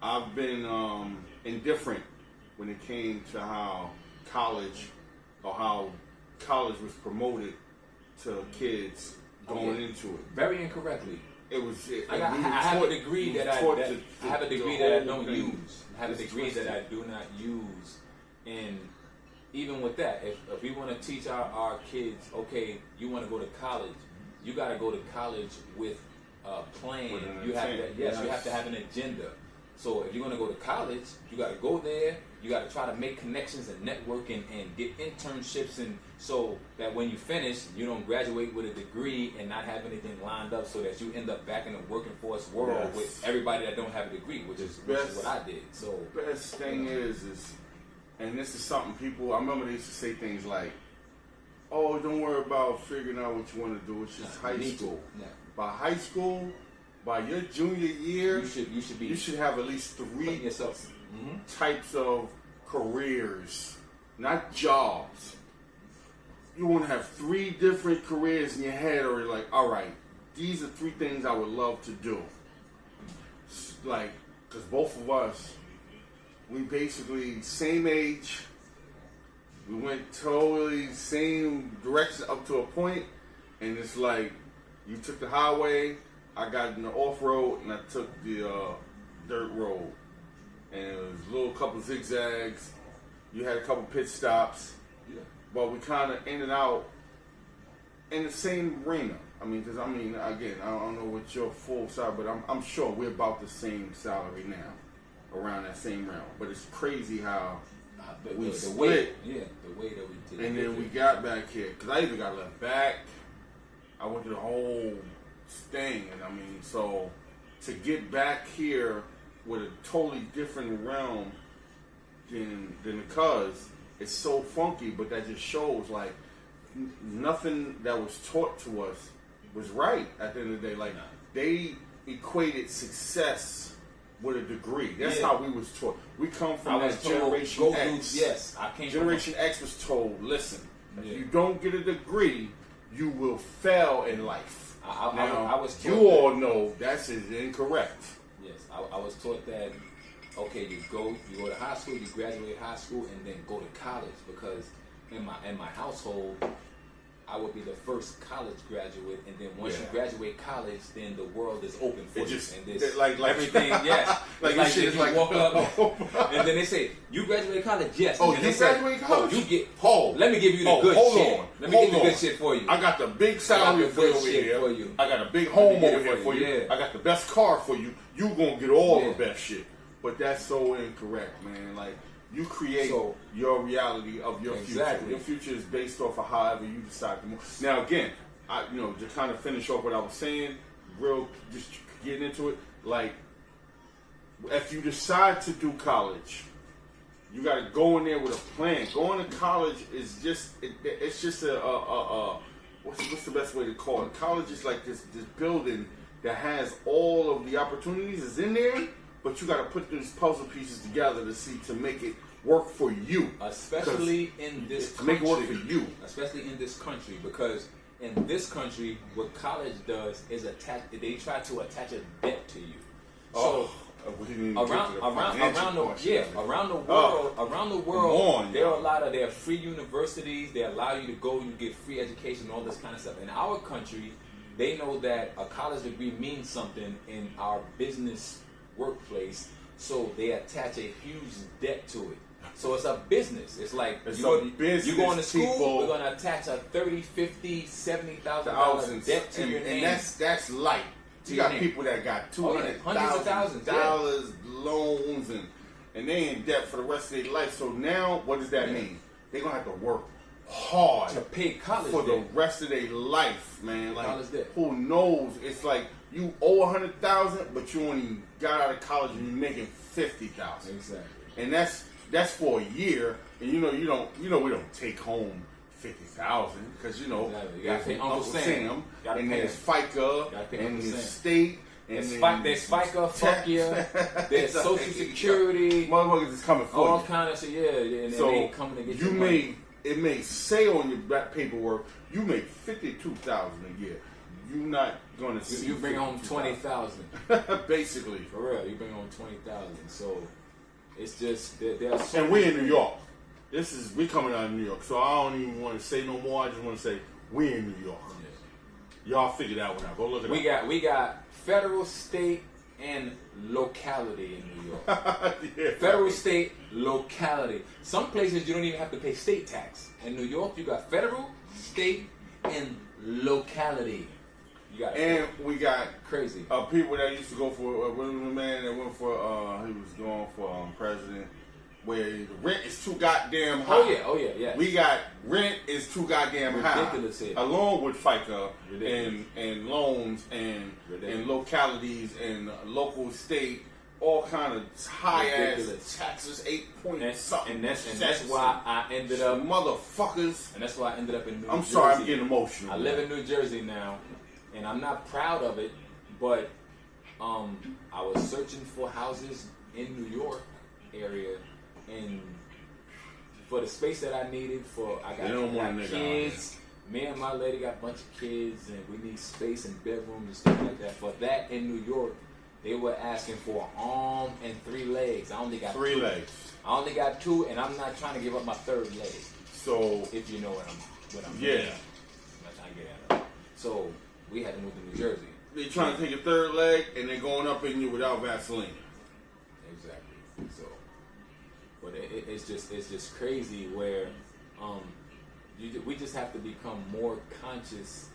Speaker 2: I've been indifferent when it came to how college was promoted to kids going into it.
Speaker 3: Very incorrectly.
Speaker 2: It was.
Speaker 3: I have a degree that I don't use. I have a degree that I do not use. And even with that, if we want to teach our kids, okay, you want to go to college, you got to go to college with a plan. You have to have an agenda. So if you're going to go to college, you got to go there. You got to try to make connections and network and get internships, and so that when you finish, you don't graduate with a degree and not have anything lined up, so that you end up back in the working force world with everybody that don't have a degree, which is what I did. So
Speaker 2: best thing is, and this is something people. I remember they used to say things like, "Oh, don't worry about figuring out what you want to do. It's just high school." By high school, by your junior year, you should have at least 3 types of careers, not jobs. You want to have 3 different careers in your head, or like, all right, these are 3 things I would love to do. Like, because both of us, we basically same age. We went totally same direction up to a point, and it's like you took the highway, I got in the off road, and I took the dirt road. And it was a little couple zigzags. You had a couple pit stops. Yeah. But we kind of ended out in the same arena. I mean, because, again, I don't know what your full salary, but I'm sure we're about the same salary now, around that same realm. But it's crazy how we split.
Speaker 3: The way that we did.
Speaker 2: And then we got back here. Because I even got left back. I went through the whole thing. And so to get back here with a totally different realm than the Cuz, it's so funky, but that just shows like nothing that was taught to us was right at the end of the day. Like they equated success with a degree. That's how we was taught. We come from that Generation X. Generation X was told, listen, if you don't get a degree, you will fail in life. I was taught you all know that's incorrect.
Speaker 3: Yes, I was taught that, okay, you go to high school, you graduate high school, and then go to college, because in my household, I would be the first college graduate, and then once you graduate college, then the world is open for you. And this,
Speaker 2: like
Speaker 3: everything, yes. like you walk up, and then they say, you graduate college? Yes.
Speaker 2: Oh, you graduate college?
Speaker 3: Oh, you get, let me give you the good shit. Let me give you the good shit for you.
Speaker 2: I got the big salary for you. I got a big home over here for you. Yeah. I got the best car for you. You gonna get all the best shit. But that's so incorrect, man. Like, you create your reality of your future. Your future is based off of however you decide to move. Now, again, to kind of finish off what I was saying, just getting into it, like, if you decide to do college, You got to go in there with a plan. Going to college is just it's just what's the best way to call it? College is like this building that has all of the opportunities is in there, but you got to put these puzzle pieces together to make it work for you.
Speaker 3: Especially in this country.
Speaker 2: Make it work for you.
Speaker 3: Especially in this country, because in this country, what college does is they try to attach a debt to you. So around the world, there are free universities. They allow you to go, you get free education, all this kind of stuff. In our country, they know that a college degree means something in our business workplace, so they attach a huge debt to it. So it's a business. It's like you going to school, we're going to attach a $30,000, $50,000, $70,000 debt to your name.
Speaker 2: And that's light. You got people that got $200,000 loans and they in debt for the rest of their life. So now, what does that mean? They're gonna have to work hard
Speaker 3: to pay college
Speaker 2: for
Speaker 3: debt.
Speaker 2: the rest of their life, man. Like,
Speaker 3: college debt.
Speaker 2: Who knows? It's like you owe $100,000, but you only got out of college and you're making $50,000.
Speaker 3: Exactly.
Speaker 2: And that's for a year. And we don't take home $50,000 because you gotta pay Uncle Sam, and there's FICA, and there's state, and
Speaker 3: there's FICA, fuck yeah, there's Social Security,
Speaker 2: motherfuckers is coming for
Speaker 3: all
Speaker 2: you.
Speaker 3: kind of shit, yeah, and
Speaker 2: so
Speaker 3: they coming to get your money.
Speaker 2: It may say on your back paperwork you make $52,000 a year. You're not gonna see.
Speaker 3: You bring home $20,000,
Speaker 2: basically.
Speaker 3: For real, you bring home $20,000. So it's just there's so
Speaker 2: and we're in New York. We coming out of New York, so I don't even want to say no more. I just want to say we in New York. Yeah. Y'all figure that one out. Go look it up.
Speaker 3: We got federal, state, and locality in New York.
Speaker 2: Yeah,
Speaker 3: federal, state, locality. Some places you don't even have to pay state tax. In New York, you got federal, state, and locality.
Speaker 2: We got
Speaker 3: crazy
Speaker 2: people that used to go for what was the man that went for he was going for president. Where the rent is too goddamn high.
Speaker 3: Oh yeah.
Speaker 2: We got rent is too goddamn
Speaker 3: ridiculous
Speaker 2: high.
Speaker 3: Here.
Speaker 2: Along with FICA and loans and localities and local state, all kind of high ass taxes, 8 point something.
Speaker 3: And that's why I ended up
Speaker 2: motherfuckers.
Speaker 3: And that's why I ended up in New Jersey.
Speaker 2: I'm sorry, I'm getting emotional.
Speaker 3: I live in New Jersey now, and I'm not proud of it, but I was searching for houses in New York area. And for the space that I needed, I got kids. Me and my lady got a bunch of kids, and we need space and bedrooms and stuff like that. For that in New York, they were asking for an arm and 3 legs. I only got
Speaker 2: 3
Speaker 3: 2.
Speaker 2: legs.
Speaker 3: I only got 2, and I'm not trying to give up my 3rd leg.
Speaker 2: So
Speaker 3: if you know what I'm
Speaker 2: yeah,
Speaker 3: I'm not trying to get at it. So we had to move to New Jersey.
Speaker 2: They trying to take a 3rd leg, and they're going up in you without Vaseline.
Speaker 3: Exactly. So. But it's just crazy where we just have to become more conscious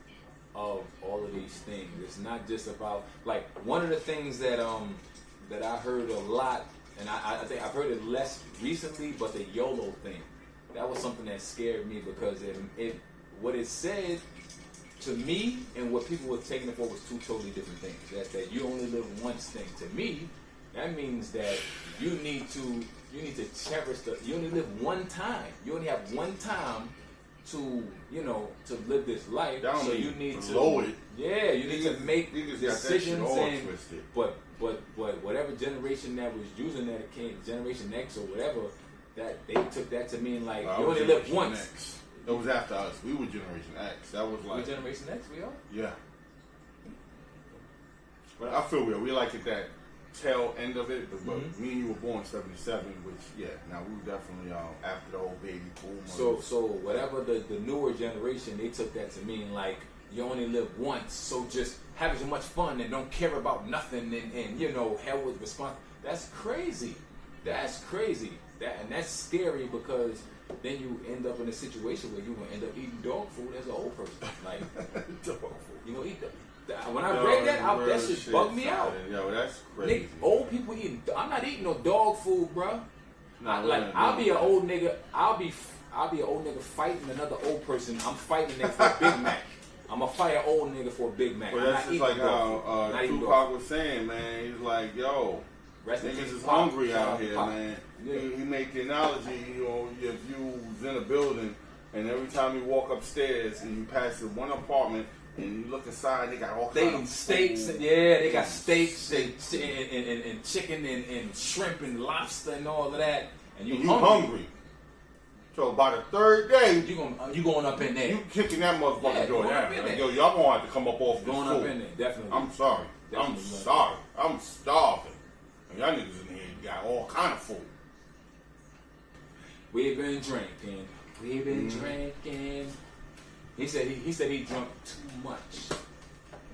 Speaker 3: of all of these things. It's not just about like one of the things that I heard a lot, and I think I've heard it less recently, but the YOLO thing, that was something that scared me because what it said to me and what people were taking it for was 2 totally different things. That you only live once thing. To me, that means that you need to cherish you only live one time. You only have one time to live this life. So you need to
Speaker 2: blow it.
Speaker 3: Yeah, you need to make decisions but whatever generation that was using that, it came Generation X or whatever, that they took that to mean like you only live once.
Speaker 2: X. It was after us. We were Generation X. That was like
Speaker 3: we Generation X, we are?
Speaker 2: Yeah. But I feel we like it that tail end of it, but me and you were born 77, which now we were definitely after the whole baby boom.
Speaker 3: So whatever the newer generation, they took that to mean like you only live once, so just have as much fun and don't care about nothing and hell with response. That's crazy. That's crazy. And that's scary because then you end up in a situation where you're gonna end up eating dog food as an old person. Like
Speaker 2: dog food.
Speaker 3: You gonna eat that. When I read that shit bugged me out.
Speaker 2: Yo, that's crazy.
Speaker 3: Old people eating. I'm not eating no dog food, bro.
Speaker 2: I'll
Speaker 3: be an old nigga. I'll be an old nigga fighting another old person. I'm fighting a nigga for a Big Mac. I'm gonna fight an old nigga for a Big Mac.
Speaker 2: Well, that's just like how Tupac was saying, man. He's like, yo, niggas is hungry out here, man.
Speaker 3: Yeah.
Speaker 2: He made the analogy, you know, if you was in a building and every time you walk upstairs and you pass the one apartment and you look inside, they got all kinds of
Speaker 3: steaks,
Speaker 2: food.
Speaker 3: and they got steaks and chicken and shrimp and lobster and all of that, and you
Speaker 2: hungry. So by the third day,
Speaker 3: you going up in there.
Speaker 2: You kicking that motherfucker door down.
Speaker 3: Like,
Speaker 2: yo, y'all gonna have to come up off this
Speaker 3: going
Speaker 2: food.
Speaker 3: up in there, definitely.
Speaker 2: I'm sorry.
Speaker 3: Definitely.
Speaker 2: I'm sorry. I'm starving. And y'all niggas in here got all kind of food.
Speaker 3: We've been drinking. We've been drinking. He said he drunk too much,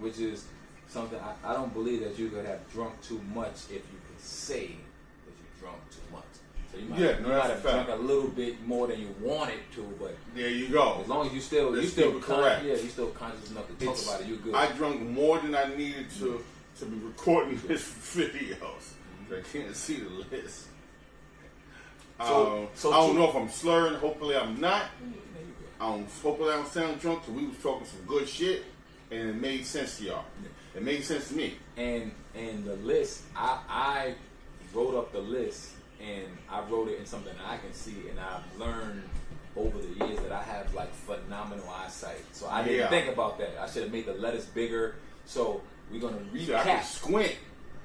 Speaker 3: which is something I don't believe that you could have drunk too much if you could say that you drunk too much. So you might have drunk a little bit more than you wanted to, but
Speaker 2: there you go.
Speaker 3: As long as you still
Speaker 2: correct.
Speaker 3: Yeah, you still conscious enough to talk about it. You good.
Speaker 2: I drunk more than I needed to be recording this video. I can't see the list. So I don't know if I'm slurring. Hopefully I'm not. Hopefully I don't sound drunk. Cause we was talking some good shit, and it made sense to y'all. It made sense to me.
Speaker 3: And the list, I wrote up the list, and I wrote it in something that I can see, and I've learned over the years that I have like phenomenal eyesight. So I didn't think about that. I should have made the letters bigger. So we're gonna recap.
Speaker 2: See, I can squint.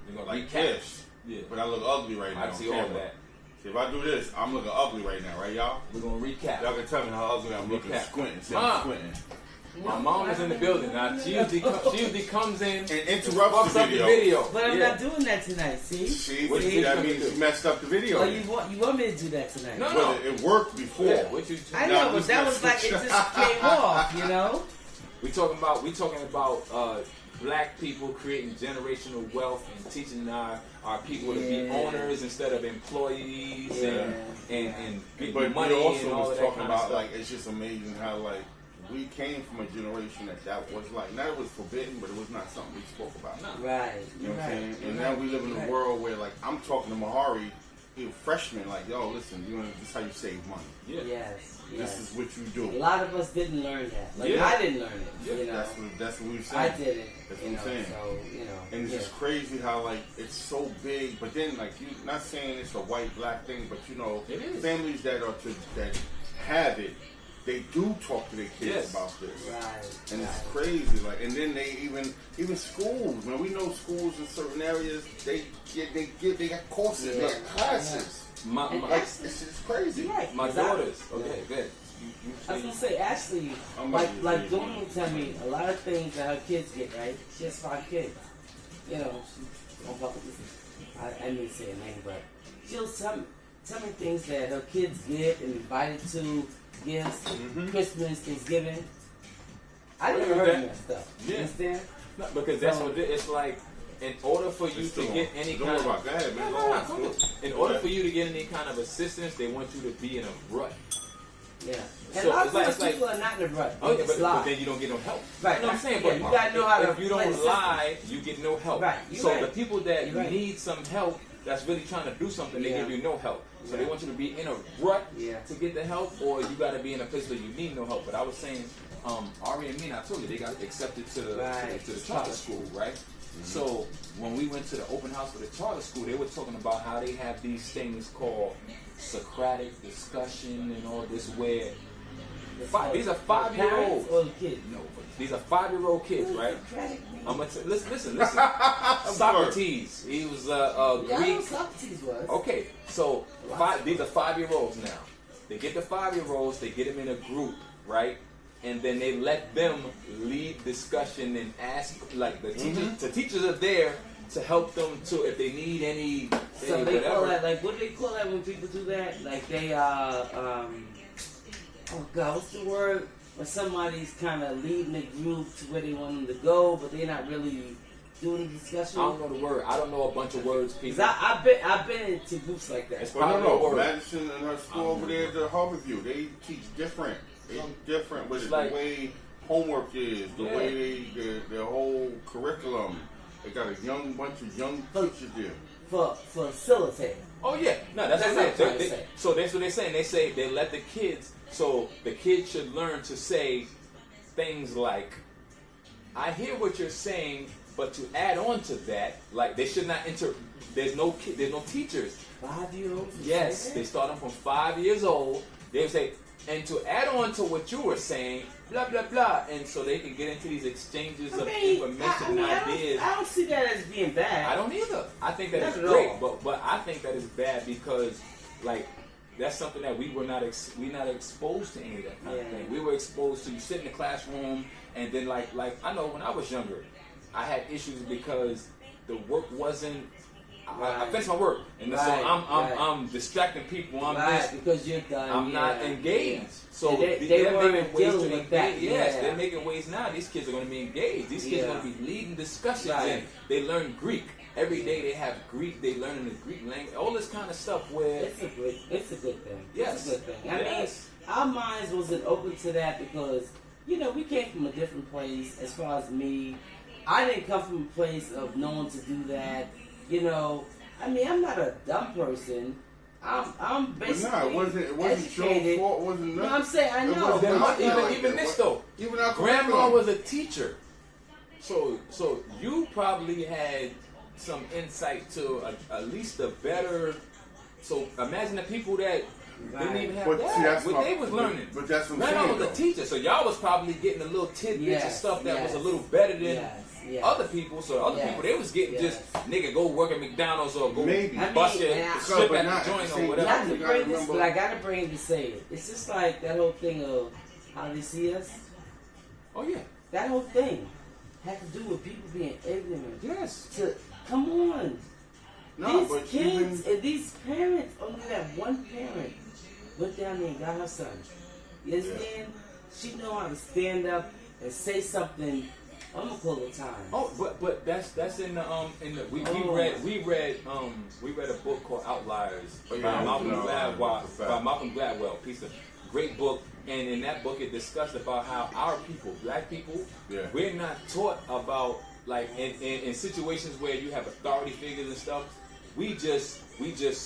Speaker 3: We're gonna
Speaker 2: like
Speaker 3: recap.
Speaker 2: This.
Speaker 3: Yeah.
Speaker 2: But I look ugly right now.
Speaker 3: I see all that.
Speaker 2: See, if I do this, I'm looking ugly right now, right, y'all?
Speaker 3: We're gonna recap.
Speaker 2: Y'all can tell me how ugly I'm looking. Squinting. I'm squinting.
Speaker 3: My mom is in the building now. She usually comes in
Speaker 2: and interrupts the video.
Speaker 5: But I'm not doing that tonight. See?
Speaker 2: That means you messed up the video.
Speaker 5: Oh, you want me to do that tonight?
Speaker 3: No.
Speaker 2: It worked before.
Speaker 3: Yeah,
Speaker 5: I know, but that was like it just came off. You know.
Speaker 3: We talking about black people creating generational wealth and teaching our people to be owners instead of employees and getting money.
Speaker 2: But we also
Speaker 3: and all
Speaker 2: was
Speaker 3: of that
Speaker 2: talking
Speaker 3: kind
Speaker 2: about
Speaker 3: of stuff.
Speaker 2: like it's just amazing how like we came from a generation that was like not it was forbidden, but it was not something we spoke about.
Speaker 5: Right.
Speaker 2: You know what I'm saying? And now we live in a world where like I'm talking to Mahari, he was freshman, like, yo, listen, this is how you save money.
Speaker 5: Yeah. Yes.
Speaker 2: This is what you do.
Speaker 5: A lot of us didn't learn that. Like I didn't learn it.
Speaker 2: Yeah.
Speaker 5: You know?
Speaker 2: That's what we were saying.
Speaker 5: I did it.
Speaker 2: That's what I'm saying.
Speaker 5: So,
Speaker 2: and it's just crazy how like it's so big, but then like you not saying it's a white black thing, but families that have it, they do talk to their kids about this.
Speaker 5: Right.
Speaker 2: And it's crazy. Like, and then they even schools, man. We know schools in certain areas they got courses, they got classes. It's crazy.
Speaker 5: Right.
Speaker 3: My daughters. Okay, good.
Speaker 5: I was gonna say, Ashley, like Dawn will tell me a lot of things that her kids get, right? She has 5 kids. You know, I didn't say a name, but she'll tell me things that her kids get and invited to gifts, Christmas, Thanksgiving. I never heard of that stuff. You understand?
Speaker 3: No, because that's what it's like. In order for you to get any kind of in order for you to get any kind of assistance, they want you to be in a rut.
Speaker 5: Yeah. And a lot of people are not in a rut.
Speaker 3: Oh yeah, but then you don't get no help.
Speaker 5: Right.
Speaker 3: You know what I'm saying?
Speaker 5: But you gotta know how to.
Speaker 3: If you don't lie, you get no help.
Speaker 5: Right.
Speaker 3: So the people that need some help, that's really trying to do something, they give you no help. So they want you to be in a rut to get the help, or you got to be in a place where you need no help. But I was saying, Ari and Mina, I told you they got accepted to the charter school, right? So when we went to the open house for the charter school, they were talking about how they have these things called Socratic discussion and all this where these are 5-year-olds.
Speaker 5: Or the kids?
Speaker 3: No, these are 5-year-old kids, right? I'm gonna listen. Socrates, he was Greek.
Speaker 5: Socrates was.
Speaker 3: Okay, so these are 5-year-olds now. They get the 5-year-olds, they get them in a group, right? And then they let them lead discussion and ask, like the teachers. The teachers are there to help them to if they need any.
Speaker 5: So they call that like what do they call that when people do that? Like they oh God, what's the word? When somebody's kind of leading the group to where they want them to go, but they're not really doing the discussion.
Speaker 3: I don't know the word. I don't know a bunch of words. People.
Speaker 5: I've been into groups like that.
Speaker 3: It's
Speaker 2: no. Madison and her school over there at the Harborview, they teach different. It's different with the way homework is, the way their whole curriculum. They got a bunch of young teachers there.
Speaker 5: For facilitating.
Speaker 3: Oh yeah, no, that's what they say. So that's what they're saying. They say they let the kids. So the kids should learn to say things like, "I hear what you're saying, But to add on to that, like they should not enter. There's no teachers.
Speaker 5: 5-year-olds?
Speaker 3: Yes, they start them from 5 years old. They would say, and to add on to what you were saying, blah blah blah, and so they can get into these exchanges of information and ideas.
Speaker 5: I don't see that as being bad.
Speaker 3: I don't either. I think that
Speaker 5: Not
Speaker 3: is
Speaker 5: at
Speaker 3: great,
Speaker 5: all.
Speaker 3: but I think that is bad because like that's something that we were not exposed to any of that kind of thing. We were exposed to you sit in the classroom and then like I know when I was younger, I had issues because the work wasn't. I finished my work, and so I'm distracting people. I'm this
Speaker 5: because you're done.
Speaker 3: I'm not engaged. So
Speaker 5: they weren't
Speaker 3: making ways
Speaker 5: dealing
Speaker 3: to
Speaker 5: with that.
Speaker 3: Yes, they're making ways now. These kids are going to be engaged. These kids are going to be leading discussions, and they learn Greek every day. They have Greek. They learn in the Greek language. All this kind of stuff. Where
Speaker 5: it's a good thing.
Speaker 3: Yes,
Speaker 5: it's a good thing. I mean, our minds wasn't open to that because we came from a different place. As far as me, I didn't come from a place of knowing to do that. I mean, I'm not a dumb person. I'm basically
Speaker 2: it wasn't your fault. It wasn't nothing.
Speaker 5: No, I'm saying I know.
Speaker 3: Even this though.
Speaker 2: Even our
Speaker 3: grandma was a teacher, so you probably had some insight to at least a better. So imagine the people that didn't even have that. What they was learning.
Speaker 2: But that's what I'm
Speaker 3: grandma
Speaker 2: saying.
Speaker 3: was a teacher, so y'all was probably getting a little tidbits of stuff that was a little better than. Other people, people they was getting just nigga go work at McDonald's or go bust your strip at the joint or whatever.
Speaker 5: Not to bring this, but I gotta bring it to say it. It's just like that whole thing of how they see us.
Speaker 3: Oh yeah,
Speaker 5: that whole thing had to do with people being ignorant.
Speaker 3: Yes.
Speaker 5: Come on.
Speaker 2: No,
Speaker 5: these kids and these parents, only that one parent went down there and got her son. You understand? She know how to stand up and say something. I'm gonna call it time.
Speaker 3: Oh, but that's in the we read a book called Outliers by Malcolm Gladwell. Piece of great book, and in that book it discussed about how our people, black people, we're not taught about like in situations where you have authority figures and stuff. We just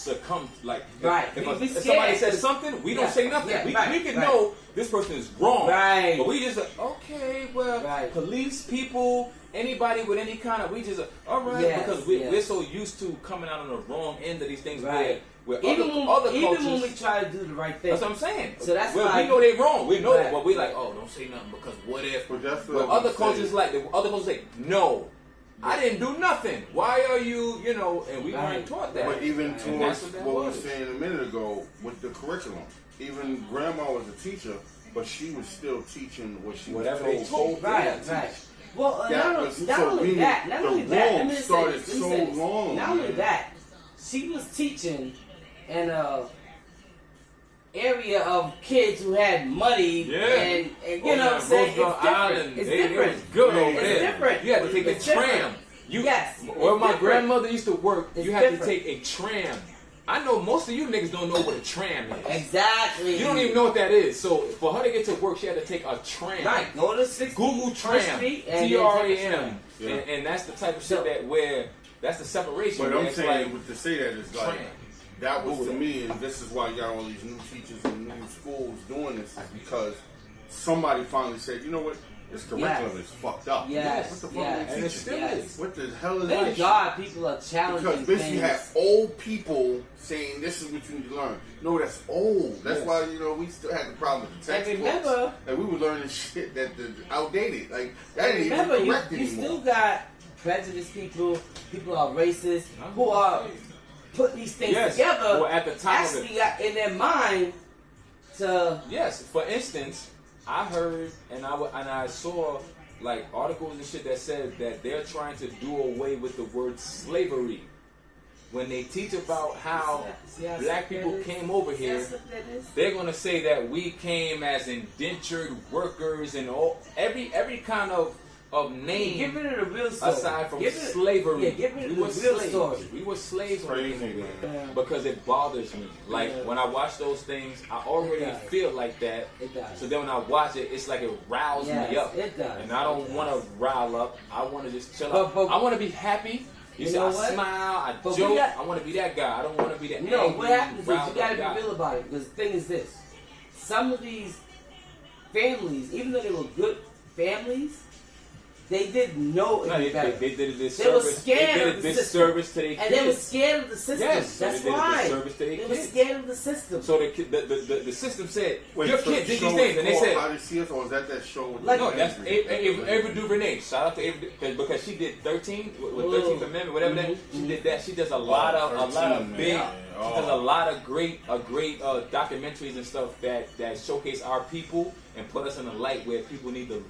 Speaker 3: succumb like if somebody says something, we don't say nothing. We can know this person is wrong, but we just okay, well, police, people, anybody with any kind of, we just all right because we're so used to coming out on the wrong end of these things. Where
Speaker 5: even
Speaker 3: cultures,
Speaker 5: when we try to do the right thing,
Speaker 3: that's what I'm saying.
Speaker 5: So that's
Speaker 3: we know they're wrong. We know that, but we like, oh, don't say nothing because what if? But other cultures say no. I didn't do nothing. Why are you, and we weren't taught that.
Speaker 2: But even towards what we were saying a minute ago with the curriculum, even grandma was a teacher, but she was still teaching what she was told.
Speaker 5: Right. Well, not only that, not only that, she was teaching in a area of kids who had money and you know what I'm saying? It's different. It's different.
Speaker 3: You had to take the tram. Where my grandmother used to work, you had to take a tram. I know most of you niggas don't know what a tram is.
Speaker 5: Exactly.
Speaker 3: You don't even know what that is. So for her to get to work, she had to take a tram.
Speaker 5: Right. Go to 60
Speaker 3: Google tram. TRAM. And that's the type of shit that's the separation.
Speaker 2: But I'm saying to say that is like that was to me, and this is why you got all these new teachers and new schools doing this, is because somebody finally said, you know what, this curriculum is fucked up.
Speaker 5: Yes.
Speaker 2: What the fuck are we teaching?
Speaker 3: It still is.
Speaker 2: What the hell is
Speaker 5: Thank God people are challenging
Speaker 2: because
Speaker 5: things.
Speaker 2: You have old people saying this is what you need to learn. No, that's old. That's why we still had the problem with the textbooks. And we were learning shit that outdated. Like that ain't even correct anymore.
Speaker 5: You still got prejudiced people are racist, who are putting these things together.
Speaker 3: Well, at the time
Speaker 5: actually got in their mind to
Speaker 3: for instance, I heard and I saw like articles and shit that said that they're trying to do away with the word slavery. When they teach about how black people came over here, they're gonna say that we came as indentured workers and every kind of name.
Speaker 5: Give it a real story.
Speaker 3: Aside from slavery,
Speaker 5: give it
Speaker 3: we were
Speaker 5: real
Speaker 3: slaves.
Speaker 5: Story.
Speaker 3: We were slaves.
Speaker 2: Crazy,
Speaker 3: man. Because it bothers me. Like when I watch those things, I already feel like that.
Speaker 5: It does.
Speaker 3: So then when I watch it, it's like it riles me up.
Speaker 5: It does.
Speaker 3: And I don't want to rile up. I want to just chill out. I want to be happy. You see, I smile, I joke. I want to be that guy. I don't want to be that.
Speaker 5: No, what happens is you got to be real about it. Because the thing is this: some of these families, even though they were good families, They didn't know
Speaker 3: No,
Speaker 5: any better.
Speaker 3: they did a disservice.
Speaker 5: They were scared
Speaker 3: They
Speaker 5: of
Speaker 3: did
Speaker 5: the
Speaker 3: a
Speaker 5: system.
Speaker 3: disservice to their kids.
Speaker 5: And they were scared of the system.
Speaker 3: Yes, so
Speaker 5: that's
Speaker 3: they did a
Speaker 5: why.
Speaker 3: disservice to their
Speaker 5: They were
Speaker 3: kids.
Speaker 5: scared of the system.
Speaker 3: So the system said,
Speaker 2: Wait,
Speaker 3: your
Speaker 2: so
Speaker 3: kid
Speaker 2: the
Speaker 3: did
Speaker 2: show
Speaker 3: these things, and they
Speaker 2: is called
Speaker 3: said,
Speaker 2: How to See Us, or is that show? With
Speaker 5: Like-
Speaker 3: no, that's
Speaker 2: Avery?
Speaker 3: Ava DuVernay. Shout out to Ava because she did 13 with 13th Amendment, whatever that. She did that. She does a lot of
Speaker 2: 13,
Speaker 3: big.
Speaker 2: man.
Speaker 3: She does a lot of great documentaries and stuff that showcase our people and put us in a light where people need to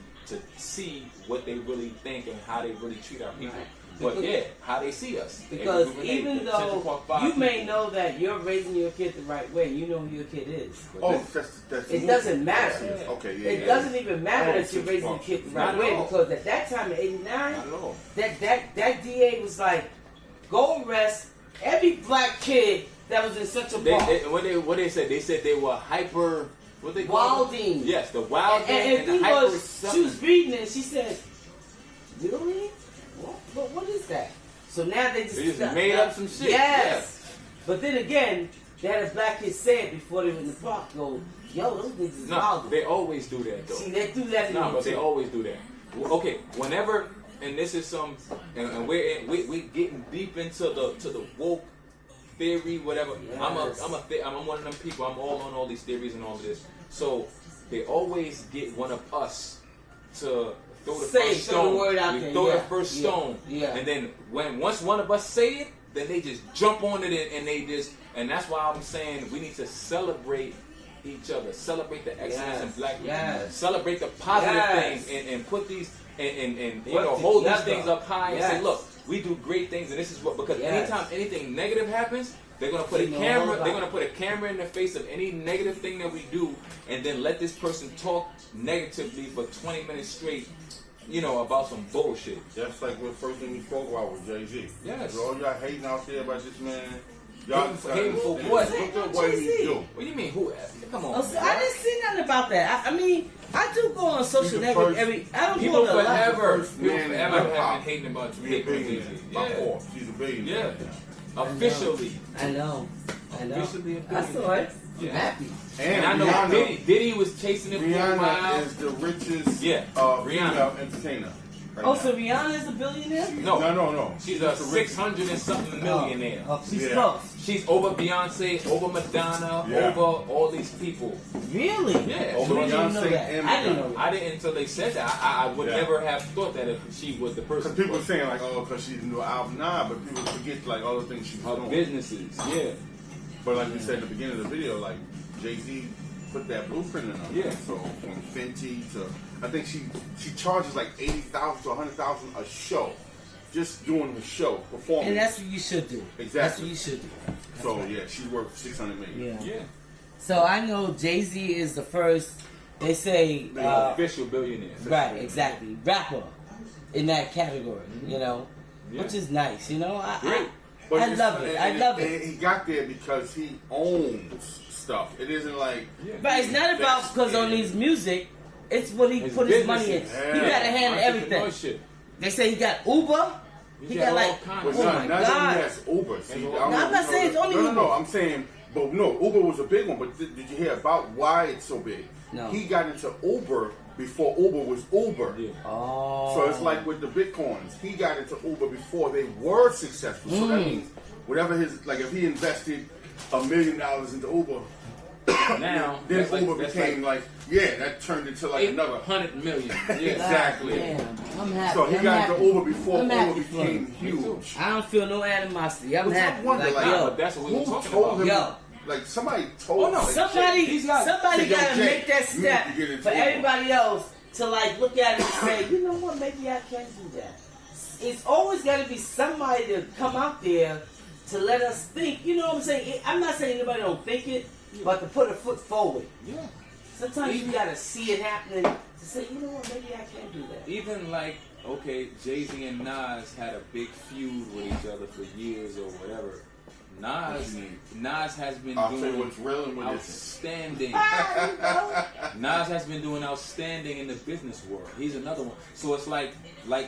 Speaker 3: see what they really think and how they really treat our people.
Speaker 5: Right.
Speaker 3: But yeah, how they see us.
Speaker 5: Because
Speaker 3: Ava DuVernay,
Speaker 5: even
Speaker 3: the Central
Speaker 5: though
Speaker 3: Park Five
Speaker 5: you may
Speaker 3: people.
Speaker 5: know that you're raising your kid the right way, you know who your kid is.
Speaker 2: Oh,
Speaker 3: But
Speaker 2: that's
Speaker 5: It doesn't matter.
Speaker 2: Okay, yeah.
Speaker 5: It
Speaker 2: yeah.
Speaker 5: doesn't even matter
Speaker 2: Oh,
Speaker 5: that you're raising your kid the
Speaker 3: Not
Speaker 5: right
Speaker 3: at
Speaker 5: way
Speaker 3: all.
Speaker 5: because at that time in '89,
Speaker 2: Not at all.
Speaker 5: that DA was like, go arrest every black kid that was in Central Park.
Speaker 3: What they said? They said they were hyper. What they call it?
Speaker 5: Wilding.
Speaker 3: Yes, the wilding
Speaker 5: And
Speaker 3: and,
Speaker 5: he
Speaker 3: the hyper.
Speaker 5: was, she was reading it and she said, really? What is that? So now they just
Speaker 3: made up some shit.
Speaker 5: Yes. But then again, they had a black kid say it before they were in the park. Go, yo, those niggas is
Speaker 3: No,
Speaker 5: wild.
Speaker 3: they always do that though.
Speaker 5: See, they do that in
Speaker 3: No,
Speaker 5: the
Speaker 3: but they
Speaker 5: too.
Speaker 3: always do that. Well, okay, whenever, and this is and we're getting deep into the woke theory, whatever.
Speaker 5: Yes.
Speaker 3: I'm one of them people. I'm all on all these theories and all of this. So they always get one of us to throw the first
Speaker 5: throw the
Speaker 3: stone.
Speaker 5: word out
Speaker 3: We
Speaker 5: there,
Speaker 3: throw the
Speaker 5: yeah,
Speaker 3: first
Speaker 5: yeah,
Speaker 3: stone,
Speaker 5: yeah.
Speaker 3: and then once one of us say it, then they just jump on it and that's why I'm saying we need to celebrate each other, celebrate the excellence in black people,
Speaker 5: yes.
Speaker 3: celebrate the positive
Speaker 5: Yes.
Speaker 3: things, and put these and you
Speaker 5: Work
Speaker 3: know hold these
Speaker 5: together.
Speaker 3: things up high and say,
Speaker 5: Yes.
Speaker 3: look, we do great things, and this is what because
Speaker 5: Yes.
Speaker 3: anytime anything negative happens. They're gonna put
Speaker 5: You know all
Speaker 3: they're
Speaker 5: about
Speaker 3: gonna
Speaker 5: it.
Speaker 3: put a camera in the face of any negative thing that we do, and then let this person talk negatively for 20 minutes straight, you know, about some bullshit.
Speaker 2: That's like what first thing we spoke about with Jay-Z.
Speaker 3: Yes.
Speaker 2: So all y'all hating out there about this man. Y'all
Speaker 3: Hating for
Speaker 2: look
Speaker 3: what?
Speaker 2: at what he
Speaker 5: Jay-Z.
Speaker 2: do.
Speaker 3: What do you mean? Who? Come on.
Speaker 5: Oh, so I didn't see nothing about that. I mean, I do go on social
Speaker 2: He's the
Speaker 5: network
Speaker 2: first-
Speaker 5: every. I don't
Speaker 3: People
Speaker 5: go to a lot.
Speaker 3: forever,
Speaker 2: First
Speaker 3: people
Speaker 2: man in
Speaker 3: forever have
Speaker 2: hip-hop.
Speaker 3: been hating about
Speaker 2: Be a
Speaker 3: Jay-Z.
Speaker 2: billionaire. By
Speaker 3: Yeah.
Speaker 2: force. He's a billionaire.
Speaker 3: Yeah. Officially.
Speaker 5: I know.
Speaker 3: Officially a
Speaker 5: I saw it. I'm
Speaker 3: Yeah.
Speaker 5: happy.
Speaker 3: And I know
Speaker 2: Rihanna,
Speaker 3: Diddy was chasing it for a
Speaker 2: Rihanna
Speaker 3: while.
Speaker 2: is the richest
Speaker 3: Yeah,
Speaker 2: female
Speaker 3: Rihanna.
Speaker 2: entertainer. Right
Speaker 5: Oh,
Speaker 2: now.
Speaker 5: so Rihanna is a billionaire?
Speaker 3: No.
Speaker 2: No.
Speaker 3: She's
Speaker 2: the
Speaker 3: a
Speaker 2: richest.
Speaker 3: 600 and something millionaire.
Speaker 5: Oh, she's
Speaker 2: Yeah.
Speaker 5: close.
Speaker 3: She's over Beyonce, over Madonna,
Speaker 2: Yeah.
Speaker 3: over all these people.
Speaker 5: Really?
Speaker 3: Yeah.
Speaker 2: Over
Speaker 5: I didn't know
Speaker 2: Beyonce
Speaker 5: that.
Speaker 2: and
Speaker 5: I didn't know
Speaker 2: Madonna.
Speaker 5: that.
Speaker 3: I didn't until they said that. I would
Speaker 2: Yeah.
Speaker 3: never have thought that if she was the person.
Speaker 2: Because people are saying like, oh, because she's a new album. Nah, but people forget like all the things she's
Speaker 3: Her
Speaker 2: doing.
Speaker 3: businesses, yeah.
Speaker 2: But like we said in the beginning of the video, like Jay-Z put that blueprint in her.
Speaker 3: Yeah.
Speaker 2: So from Fenty to, I think she charges like $80,000 to $100,000 a show, just doing the show, performing.
Speaker 5: And that's what you should do. That's
Speaker 2: Exactly.
Speaker 5: what you should do.
Speaker 2: So yeah, she's worth $600 million.
Speaker 5: Yeah.
Speaker 3: Yeah.
Speaker 5: So I know Jay-Z is the first, they say,
Speaker 3: The official billionaire.
Speaker 5: right, exactly, rapper in that category, you know,
Speaker 3: Yeah.
Speaker 5: which is nice, you know.
Speaker 3: Great.
Speaker 2: But
Speaker 5: I
Speaker 2: it's-
Speaker 5: love it. I
Speaker 2: and-
Speaker 5: love
Speaker 2: and
Speaker 5: it.
Speaker 2: he got there because he owns stuff. It isn't like
Speaker 5: But it's not about because on his music, it's what he
Speaker 3: His
Speaker 5: put his money in.
Speaker 3: businesses.
Speaker 5: He got a hand in everything.
Speaker 3: Entrepreneurship.
Speaker 5: They say he got Uber. He got
Speaker 3: all
Speaker 5: like,
Speaker 3: kinds
Speaker 2: But
Speaker 5: oh
Speaker 3: of
Speaker 5: my
Speaker 2: not
Speaker 5: God.
Speaker 2: that he has Uber. See,
Speaker 3: No,
Speaker 2: I don't
Speaker 5: I'm
Speaker 2: know
Speaker 5: not
Speaker 2: if you
Speaker 5: saying
Speaker 2: know
Speaker 5: it's only
Speaker 2: that. No,
Speaker 5: Uber.
Speaker 2: I'm saying, but no, Uber was a big one. But did you hear about why it's so big?
Speaker 5: No.
Speaker 2: He got into Uber before Uber was Uber.
Speaker 3: Yeah.
Speaker 5: Oh.
Speaker 2: So it's like with the Bitcoins. He got into Uber before they were successful. So that means whatever his, like if he invested $1 million into Uber,
Speaker 3: Now,
Speaker 2: then
Speaker 3: that's like-
Speaker 2: Uber
Speaker 3: that's
Speaker 2: became like, yeah, that turned into like another.
Speaker 3: 800 million. Yeah.
Speaker 2: Exactly.
Speaker 5: Damn, I'm happy.
Speaker 2: So he
Speaker 5: I'm
Speaker 2: got
Speaker 5: happy.
Speaker 2: into Uber before
Speaker 5: I'm
Speaker 2: Uber
Speaker 5: happy for
Speaker 2: became
Speaker 5: him.
Speaker 2: huge.
Speaker 5: I don't feel no animosity. I'm
Speaker 2: Which I
Speaker 5: happy.
Speaker 2: wonder,
Speaker 5: Like,
Speaker 2: like,
Speaker 5: yo,
Speaker 3: But that's what we were
Speaker 2: Who
Speaker 3: talking
Speaker 2: told
Speaker 3: about.
Speaker 2: him?
Speaker 5: Yo.
Speaker 2: Like somebody told
Speaker 3: Oh, no,
Speaker 2: like,
Speaker 5: somebody
Speaker 3: He's not-
Speaker 5: got
Speaker 2: Say, yo,
Speaker 5: to
Speaker 2: Jay,
Speaker 5: make that
Speaker 2: you
Speaker 5: step
Speaker 2: need to get into
Speaker 5: for
Speaker 2: Uber.
Speaker 5: everybody else to like look at it and say, you know what, maybe I can do that. It's always got to be somebody to come out there to let us think. You know what I'm saying? I'm not saying anybody don't think it, but to put a foot forward.
Speaker 3: Yeah.
Speaker 5: Sometimes you got to see it happening to say, you know what, maybe I can do that.
Speaker 3: Even like, okay, Jay-Z and Nas had a big feud with each other for years or whatever. Nas has been
Speaker 2: I'll tell you
Speaker 3: doing
Speaker 2: what's real and what isn't.
Speaker 3: outstanding.
Speaker 5: Ah,
Speaker 3: Nas has been doing outstanding in the business world. He's another one. So it's like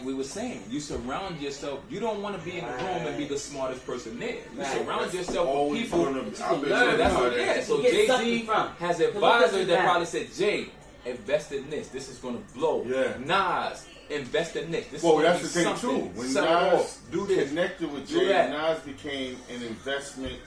Speaker 3: we were saying, you surround yourself. You don't want to be in the room and be the smartest person there. You
Speaker 5: Right.
Speaker 3: surround yourself with
Speaker 2: Always
Speaker 3: people.
Speaker 2: gonna be-
Speaker 3: You
Speaker 2: I've
Speaker 3: can
Speaker 2: been
Speaker 3: learn.
Speaker 2: saying
Speaker 3: That's what.
Speaker 2: that.
Speaker 3: Yeah. So
Speaker 5: You get
Speaker 3: Jay-Z
Speaker 5: something from.
Speaker 3: has
Speaker 5: Because
Speaker 3: advisors
Speaker 5: look
Speaker 3: that
Speaker 5: at
Speaker 3: probably said, Jay, invest in this. This is gonna blow.
Speaker 2: Yeah.
Speaker 3: Nas, invest in this. This
Speaker 2: Well,
Speaker 3: is
Speaker 2: that's the
Speaker 3: gonna
Speaker 2: thing
Speaker 3: be
Speaker 2: too.
Speaker 3: something.
Speaker 2: When
Speaker 3: Sell it
Speaker 2: Nas
Speaker 3: off. Do this.
Speaker 2: connected with
Speaker 3: Do
Speaker 2: Jay,
Speaker 3: that.
Speaker 2: Nas became an investment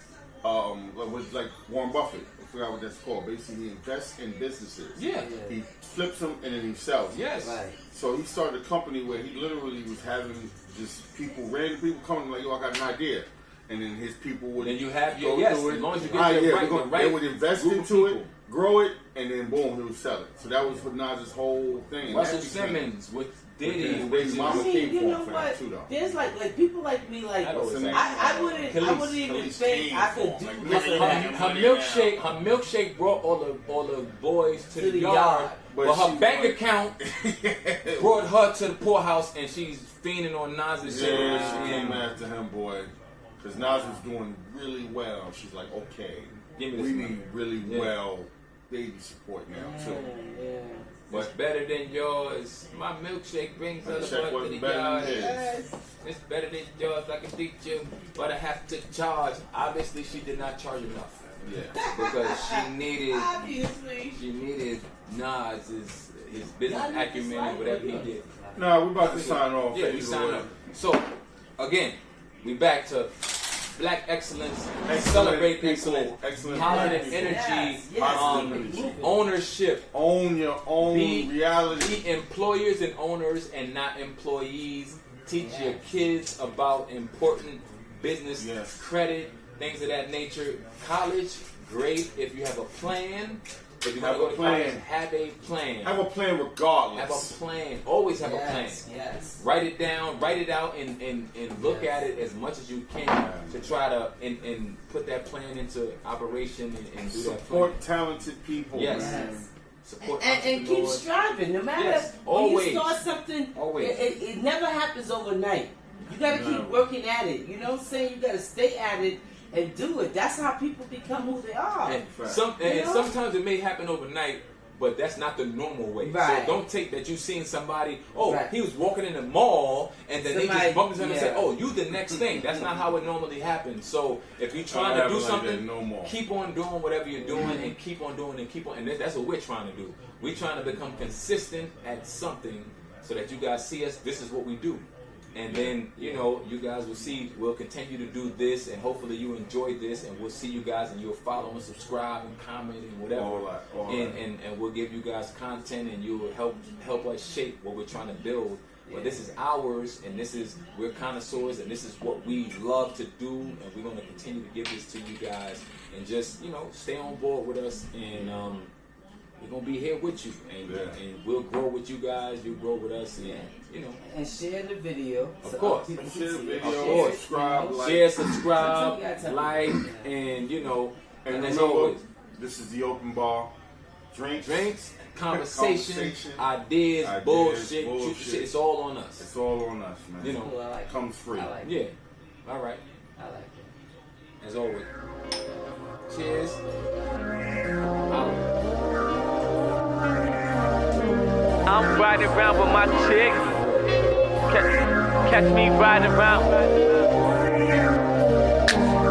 Speaker 2: with like Warren Buffett. I forgot what that's called. Basically, he invests in businesses.
Speaker 3: Yeah.
Speaker 2: He flips them and then he sells them.
Speaker 3: Yes.
Speaker 5: Right.
Speaker 2: So he started a company where he literally was having just random people coming like, yo, I got an idea. And then his people would
Speaker 3: Then you have
Speaker 2: go
Speaker 3: yes,
Speaker 2: through it.
Speaker 3: as long as you get
Speaker 2: Ah,
Speaker 3: the
Speaker 2: yeah,
Speaker 3: right,
Speaker 2: we're gonna-
Speaker 3: the right
Speaker 2: they would invest
Speaker 3: group of
Speaker 2: into
Speaker 3: people.
Speaker 2: it, grow it, and then boom, he would sell it. So that was what Nas's whole thing.
Speaker 3: Russell
Speaker 2: That became-
Speaker 3: Simmons with Diddy.
Speaker 2: then
Speaker 3: which
Speaker 2: Baby
Speaker 3: is-
Speaker 2: Mama
Speaker 5: I mean,
Speaker 2: came
Speaker 5: you
Speaker 2: for
Speaker 5: know
Speaker 2: him for
Speaker 5: what?
Speaker 2: that too, though.
Speaker 5: There's like people like me, like
Speaker 3: I know what's name.
Speaker 5: I wouldn't
Speaker 3: Khalees
Speaker 5: even think
Speaker 2: came
Speaker 5: I could
Speaker 2: for
Speaker 5: do
Speaker 2: him.
Speaker 5: this.
Speaker 2: Like,
Speaker 3: Her milkshake brought all the boys to the yard, but her
Speaker 2: she
Speaker 3: bank
Speaker 2: was-
Speaker 3: account brought her to the poorhouse, and she's fiending on Nas's shit.
Speaker 2: Yeah, she came after him, boy. Because Nas was doing really well. She's like, okay,
Speaker 3: Give me
Speaker 2: we
Speaker 3: this
Speaker 2: need
Speaker 3: money.
Speaker 2: really
Speaker 3: Yeah.
Speaker 2: well baby support now, too.
Speaker 3: What's better than yours? My milkshake brings
Speaker 2: My
Speaker 3: other
Speaker 2: check
Speaker 3: boys to
Speaker 2: wasn't
Speaker 3: the
Speaker 2: better
Speaker 3: yard.
Speaker 2: than his.
Speaker 3: Yes. It's better than yours. I can teach you, but I have to charge. Obviously, she did not charge enough
Speaker 2: Yeah.
Speaker 3: because she
Speaker 5: Obviously.
Speaker 3: needed Nas his business acumen and whatever he did.
Speaker 2: No, we're about to sign off.
Speaker 3: Yeah, we
Speaker 2: either
Speaker 3: signed
Speaker 2: way.
Speaker 3: up. So, again, we back to Black excellence,
Speaker 2: Excellent
Speaker 3: celebrate
Speaker 2: people,
Speaker 3: excellence,
Speaker 2: excellent
Speaker 3: positive
Speaker 2: people.
Speaker 3: energy,
Speaker 5: Yes.
Speaker 3: ownership.
Speaker 2: Own your own
Speaker 3: Be
Speaker 2: reality.
Speaker 3: employers and owners and not employees. Teach your kids about important business,
Speaker 2: Yes.
Speaker 3: credit, things of that nature. College, great if you have a plan. If you want
Speaker 2: Have
Speaker 3: to go
Speaker 2: a
Speaker 3: to
Speaker 2: plan.
Speaker 3: college, have a plan.
Speaker 2: Have a plan regardless.
Speaker 3: Have a plan. Always have a plan.
Speaker 5: Yes.
Speaker 3: Write it down, write it out, and look at it as much as you can to try to and put that plan into operation and do
Speaker 2: Support
Speaker 3: that
Speaker 2: talented people.
Speaker 3: Yes.
Speaker 2: man.
Speaker 5: Yes.
Speaker 3: Support
Speaker 5: And keep
Speaker 3: entrepreneurs.
Speaker 5: striving. No matter
Speaker 3: Yes,
Speaker 5: when
Speaker 3: always.
Speaker 5: you start something,
Speaker 3: Always.
Speaker 5: it never happens overnight. You gotta
Speaker 2: No.
Speaker 5: keep working at it. You know what I'm saying? You gotta stay at it and do it. That's how people become who they are.
Speaker 3: And,
Speaker 2: Right.
Speaker 5: You know?
Speaker 3: sometimes it may happen overnight, but that's not the normal way.
Speaker 5: Right.
Speaker 3: So don't take that you've seen somebody, oh,
Speaker 5: Right.
Speaker 3: he was walking in the mall, and then they
Speaker 5: Somebody-
Speaker 3: just bumped into him and said,
Speaker 5: yeah.
Speaker 3: oh, you the next thing. That's not how it normally happens. So if you're trying
Speaker 2: Don't
Speaker 3: to do
Speaker 2: happen like
Speaker 3: something,
Speaker 2: that no more.
Speaker 3: keep on doing whatever you're doing and keep on doing and keep on. And that's what we're trying to do. We're trying to become consistent at something so that you guys see us, this is what we do. And then, you know, you guys will see, we'll continue to do this, and hopefully you enjoy this, and we'll see you guys, and you'll follow and subscribe and comment and whatever.
Speaker 2: All that, all
Speaker 3: and,
Speaker 2: that.
Speaker 3: and we'll give you guys content, and you will help us shape what we're trying to build. But this is ours, and we're connoisseurs, and this is what we love to do, and we're going to continue to give this to you guys. And just, you know, stay on board with us, and we're going to be here with you. And we'll grow with you guys, you grow with us, and, you know.
Speaker 5: And share the video.
Speaker 3: Of course.
Speaker 5: People can
Speaker 2: Share the
Speaker 5: see
Speaker 2: video,
Speaker 5: it.
Speaker 3: Of course.
Speaker 2: subscribe, like.
Speaker 3: Share, subscribe,
Speaker 5: Tell me.
Speaker 3: like, and, you know,
Speaker 2: And
Speaker 3: and as
Speaker 2: remember,
Speaker 3: always,
Speaker 2: this is the open bar. Drinks,
Speaker 3: conversation,
Speaker 2: Conversation,
Speaker 3: ideas,
Speaker 2: ideas,
Speaker 3: bullshit,
Speaker 2: bullshit.
Speaker 3: shit, it's all on us.
Speaker 2: It's all on us, man.
Speaker 3: You know.
Speaker 5: Cool, I like it.
Speaker 2: Comes free.
Speaker 5: I like it.
Speaker 3: Yeah. All right.
Speaker 5: I like it.
Speaker 3: As always. Cheers. Out.
Speaker 1: I'm riding around with my chick. Catch me riding around.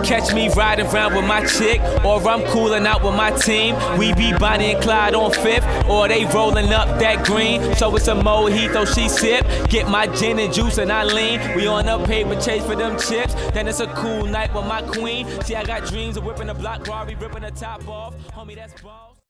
Speaker 1: Catch me riding around with my chick, or I'm cooling out with my team. We be Bonnie and Clyde on 5th, or they rolling up that green. So it's a mojito she sip. Get my gin and juice and I lean. We on a paper chase for them chips. Then it's a cool night with my queen. See, I got dreams of whipping the block, Robbie ripping the top off. Homie, that's ball.